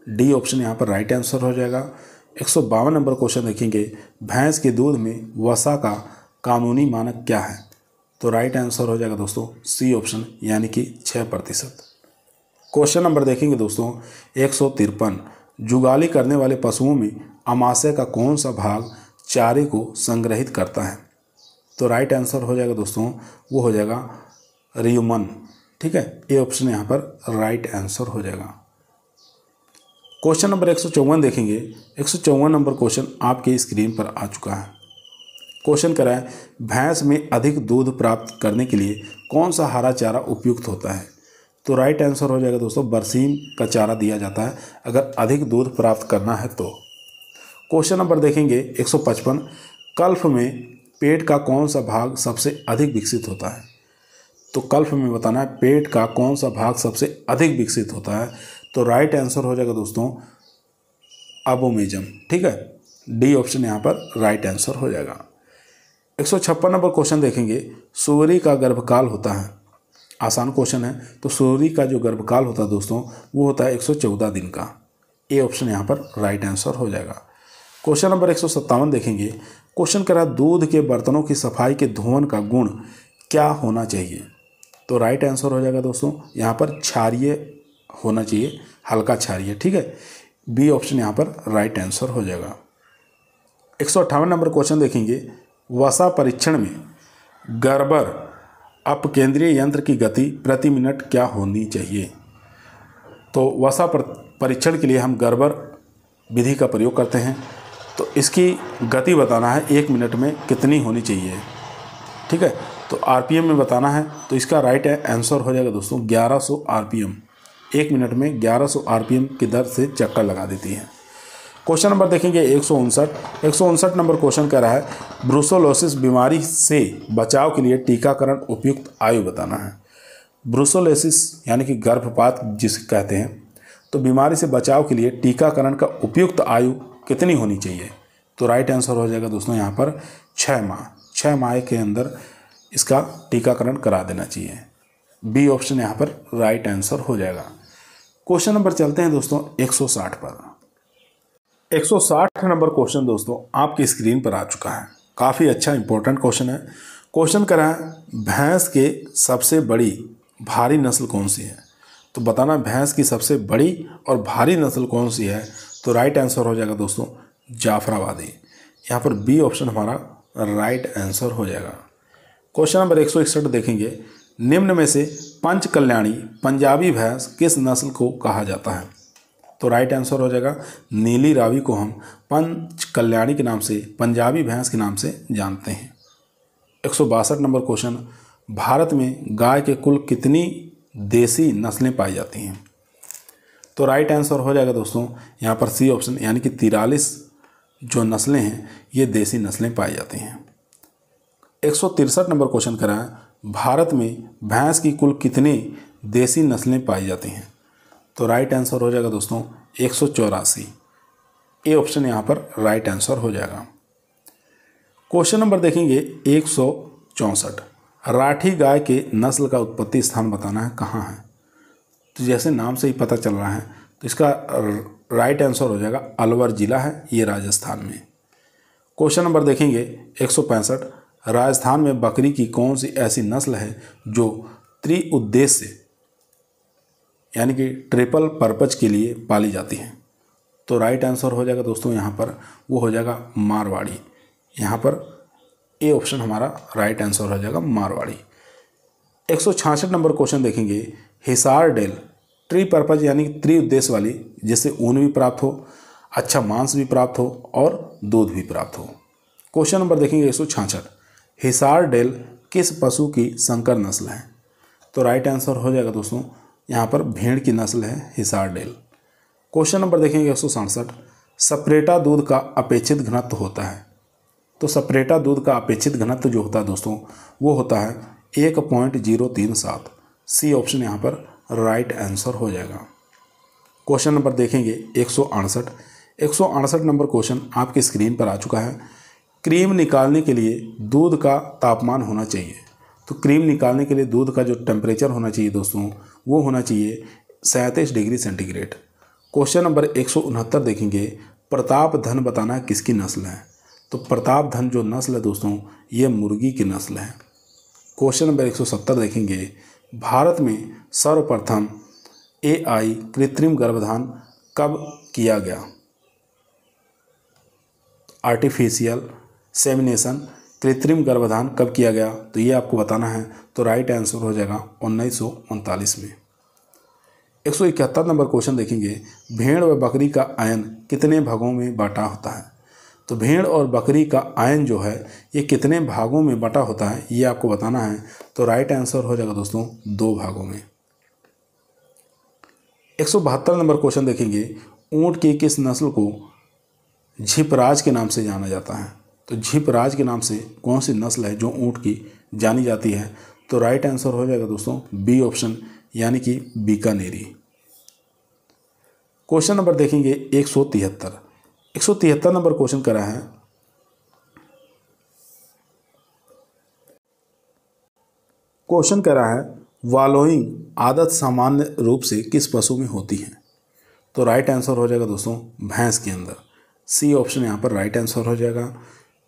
डी ऑप्शन यहाँ पर राइट आंसर हो जाएगा। 152 नंबर क्वेश्चन देखेंगे। भैंस के दूध में वसा का कानूनी मानक क्या है? तो राइट आंसर हो जाएगा दोस्तों सी ऑप्शन यानी कि 6%। क्वेश्चन नंबर देखेंगे दोस्तों 153। जुगाली करने वाले पशुओं में अमाशय का कौन सा भाग चारे को संग्रहित करता है? तो राइट आंसर हो जाएगा दोस्तों वो हो जाएगा रियुमन। ठीक है, ए ऑप्शन यहाँ पर राइट आंसर हो जाएगा। क्वेश्चन नंबर 154 देखेंगे। 154 नंबर क्वेश्चन आपके स्क्रीन पर आ चुका है। क्वेश्चन करा है भैंस में अधिक दूध प्राप्त करने के लिए कौन सा हरा चारा उपयुक्त होता है? तो राइट आंसर हो जाएगा दोस्तों बरसीम का चारा दिया जाता है अगर अधिक दूध प्राप्त करना है तो। क्वेश्चन नंबर देखेंगे 155। कल्प में पेट का कौन सा भाग सबसे अधिक विकसित होता है? तो कल्प में बताना है पेट का कौन सा भाग सबसे अधिक विकसित होता है। तो राइट आंसर हो जाएगा दोस्तों अबोमेजम। ठीक है, डी ऑप्शन यहाँ पर राइट आंसर हो जाएगा। 156 नंबर क्वेश्चन देखेंगे। सूअरी का गर्भकाल होता है, आसान क्वेश्चन है। तो सूअरी का जो गर्भकाल होता है दोस्तों वो होता है 114 दिन का। ए ऑप्शन यहाँ पर राइट आंसर हो जाएगा। क्वेश्चन नंबर 157 देखेंगे। क्वेश्चन कह रहा है दूध के बर्तनों की सफाई के धोवन का गुण क्या होना चाहिए। तो राइट आंसर हो जाएगा दोस्तों यहाँ पर क्षारीय होना चाहिए, हल्का क्षारीय। ठीक है, बी ऑप्शन यहाँ पर राइट आंसर हो जाएगा। 158 नंबर क्वेश्चन देखेंगे। वसा परीक्षण में गर्बर अपकेंद्रीय यंत्र की गति प्रति मिनट क्या होनी चाहिए। तो वसा परीक्षण के लिए हम गर्बर विधि का प्रयोग करते हैं, तो इसकी गति बताना है 1 मिनट में कितनी होनी चाहिए। ठीक है, तो आरपीएम में बताना है, तो इसका राइट आंसर हो जाएगा दोस्तों 1100 आरपीएम। 1 मिनट में 1100 आरपीएम की दर से चक्कर लगा देती है। क्वेश्चन नंबर देखेंगे 159 नंबर क्वेश्चन कह रहा है ब्रुसेलोसिस बीमारी से बचाव के लिए टीकाकरण उपयुक्त आयु बताना है। ब्रुसेलोसिस यानी कि गर्भपात जिसे कहते हैं, तो बीमारी से बचाव के लिए टीकाकरण का उपयुक्त आयु कितनी होनी चाहिए। तो राइट आंसर हो जाएगा दोस्तों यहाँ पर 6 माह। 6 माह के अंदर इसका टीकाकरण करा देना चाहिए। बी ऑप्शन यहाँ पर राइट आंसर हो जाएगा। क्वेश्चन नंबर चलते हैं दोस्तों 160 पर। 160 नंबर क्वेश्चन दोस्तों आपकी स्क्रीन पर आ चुका है। काफ़ी अच्छा इंपॉर्टेंट क्वेश्चन है। क्वेश्चन कह रहा है भैंस के सबसे बड़ी भारी नस्ल कौन सी है। तो बताना भैंस की सबसे बड़ी और भारी नस्ल कौन सी है। तो राइट आंसर हो जाएगा दोस्तों जाफराबादी। यहाँ पर बी ऑप्शन हमारा राइट आंसर हो जाएगा। क्वेश्चन नंबर 161 देखेंगे। निम्न में से पंच कल्याणी पंजाबी भैंस किस नस्ल को कहा जाता है। तो राइट आंसर हो जाएगा नीली रावी को हम पंच कल्याणी के नाम से, पंजाबी भैंस के नाम से जानते हैं। 162 नंबर क्वेश्चन। भारत में गाय के कुल कितनी देसी नस्लें पाई जाती हैं। तो राइट आंसर हो जाएगा दोस्तों यहाँ पर सी ऑप्शन, यानी कि 43 जो नस्लें हैं ये देसी नस्लें पाई जाती हैं। 163 नंबर क्वेश्चन करा है भारत में भैंस की कुल कितनी देसी नस्लें पाई जाती हैं। तो राइट आंसर हो जाएगा दोस्तों 184। ए ऑप्शन यहाँ पर राइट आंसर हो जाएगा। क्वेश्चन नंबर देखेंगे 164। राठी गाय के नस्ल का उत्पत्ति स्थान बताना है कहाँ है। तो जैसे नाम से ही पता चल रहा है, तो इसका राइट आंसर हो जाएगा अलवर जिला है, ये राजस्थान में। क्वेश्चन नंबर देखेंगे 165। राजस्थान में बकरी की कौन सी ऐसी नस्ल है जो त्रिउद्देश्य यानी कि ट्रिपल पर्पज के लिए पाली जाती है। तो राइट आंसर हो जाएगा दोस्तों यहाँ पर वो हो जाएगा मारवाड़ी। यहाँ पर ए ऑप्शन हमारा राइट आंसर हो जाएगा मारवाड़ी। 166 नंबर क्वेश्चन देखेंगे। हिसार डेल ट्री पर्पज यानी त्रिउद्देश्य वाली, जिससे ऊन भी प्राप्त हो, अच्छा मांस भी प्राप्त हो और दूध भी प्राप्त हो। क्वेश्चन नंबर देखेंगे 166। हिसार डेल किस पशु की संकर नस्ल है। तो राइट आंसर हो जाएगा दोस्तों यहाँ पर भेड़ की नस्ल है हिसार डेल। क्वेश्चन नंबर देखेंगे 167। सपरेटा दूध का अपेक्षित घनत्व होता है। तो सपरेटा दूध का अपेक्षित घनत्व जो होता है दोस्तों वो होता है 1.037। सी ऑप्शन यहाँ पर राइट आंसर हो जाएगा। क्वेश्चन नंबर देखेंगे 168। 168 नंबर क्वेश्चन आपकी स्क्रीन पर आ चुका है। क्रीम निकालने के लिए दूध का तापमान होना चाहिए। तो क्रीम निकालने के लिए दूध का जो टेम्परेचर होना चाहिए दोस्तों वो होना चाहिए 37 डिग्री सेंटीग्रेड। क्वेश्चन नंबर 169 देखेंगे। प्रताप धन बताना किसकी नस्ल है। तो प्रताप धन जो नस्ल है दोस्तों ये मुर्गी की नस्ल है। क्वेश्चन नंबर 170 देखेंगे। भारत में सर्वप्रथम AI कृत्रिम गर्भधान कब किया गया। आर्टिफिशियल सेमिनेशन कृत्रिम गर्भधान कब किया गया, तो ये आपको बताना है। तो राइट आंसर हो जाएगा 1939 में। 171 नंबर क्वेश्चन देखेंगे। भेड़ व बकरी का आयन कितने भागों में बांटा होता है। तो भेड़ और बकरी का आयन जो है ये कितने भागों में बटा होता है ये आपको बताना है। तो राइट आंसर हो जाएगा दोस्तों 2 भागों में। 172 नंबर क्वेश्चन देखेंगे। ऊंट की किस नस्ल को झिपराज के नाम से जाना जाता है। तो झिपराज के नाम से कौन सी नस्ल है जो ऊंट की जानी जाती है। तो राइट आंसर हो जाएगा दोस्तों बी ऑप्शन यानी कि बीकानेरी। क्वेश्चन नंबर देखेंगे 173 नंबर क्वेश्चन करा है। क्वेश्चन कह रहा है वॉलोइंग आदत सामान्य रूप से किस पशु में होती है। तो राइट आंसर हो जाएगा दोस्तों भैंस के अंदर। सी ऑप्शन यहाँ पर राइट आंसर हो जाएगा।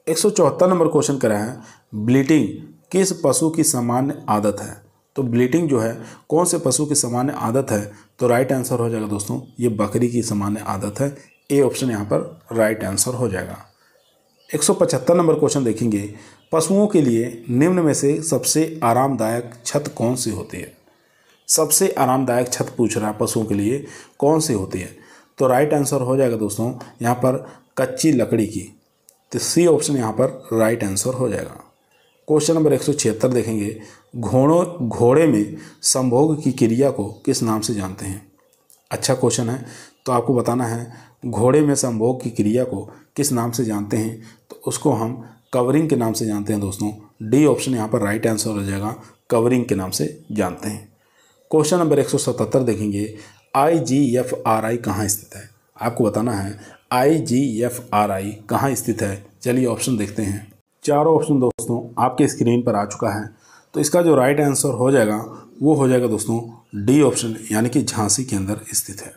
174 नंबर क्वेश्चन करा है, ब्लीटिंग किस पशु की सामान्य आदत है। तो ब्लीटिंग जो है कौन से पशु की सामान्य आदत है, तो राइट आंसर हो जाएगा दोस्तों ये बकरी की सामान्य आदत है। ए ऑप्शन यहाँ पर राइट आंसर हो जाएगा। 175 नंबर क्वेश्चन देखेंगे, पशुओं के लिए निम्न में से सबसे आरामदायक छत कौन सी होती है। सबसे आरामदायक छत पूछ रहा है पशुओं के लिए कौन सी होती है, तो राइट आंसर हो जाएगा दोस्तों यहाँ पर कच्ची लकड़ी की। तो सी ऑप्शन यहाँ पर राइट आंसर हो जाएगा। क्वेश्चन नंबर 176 देखेंगे, घोड़े में संभोग की क्रिया को किस नाम से जानते हैं। अच्छा क्वेश्चन है, तो आपको बताना है घोड़े में संभोग की क्रिया को किस नाम से जानते हैं, तो उसको हम कवरिंग के नाम से जानते हैं दोस्तों। डी ऑप्शन यहाँ पर राइट आंसर हो जाएगा, कवरिंग के नाम से जानते हैं। क्वेश्चन नंबर 177 देखेंगे, IGFRI कहाँ स्थित है। आपको बताना है IGFRI कहाँ स्थित है। चलिए ऑप्शन देखते हैं। चारों ऑप्शन दोस्तों आपके स्क्रीन पर आ चुका है, तो इसका जो राइट आंसर हो जाएगा वो हो जाएगा दोस्तों डी ऑप्शन, यानी कि झांसी के अंदर स्थित है।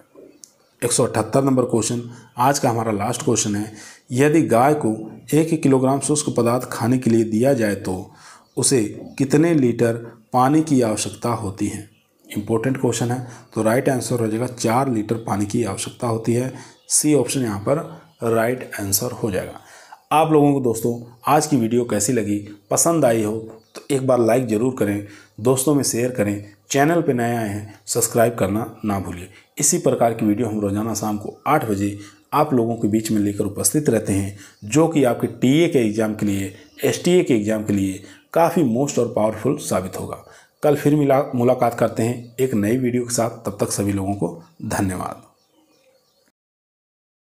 178 नंबर क्वेश्चन आज का हमारा लास्ट क्वेश्चन है, यदि गाय को 1 किलोग्राम शुष्क पदार्थ खाने के लिए दिया जाए तो उसे कितने लीटर पानी की आवश्यकता होती है। इंपॉर्टेंट क्वेश्चन है, तो राइट आंसर हो जाएगा 4 लीटर पानी की आवश्यकता होती है। सी ऑप्शन यहाँ पर राइट आंसर हो जाएगा। आप लोगों को दोस्तों आज की वीडियो कैसी लगी, पसंद आई हो तो एक बार लाइक ज़रूर करें, दोस्तों में शेयर करें, चैनल पे नए आए हैं सब्सक्राइब करना ना भूलिए। इसी प्रकार की वीडियो हम रोज़ाना शाम को 8 बजे आप लोगों के बीच में लेकर उपस्थित रहते हैं, जो कि आपके टीए के एग्ज़ाम के लिए, STA के एग्ज़ाम के लिए काफ़ी मोस्ट और पावरफुल साबित होगा। कल फिर मुलाकात करते हैं एक नई वीडियो के साथ, तब तक सभी लोगों को धन्यवाद।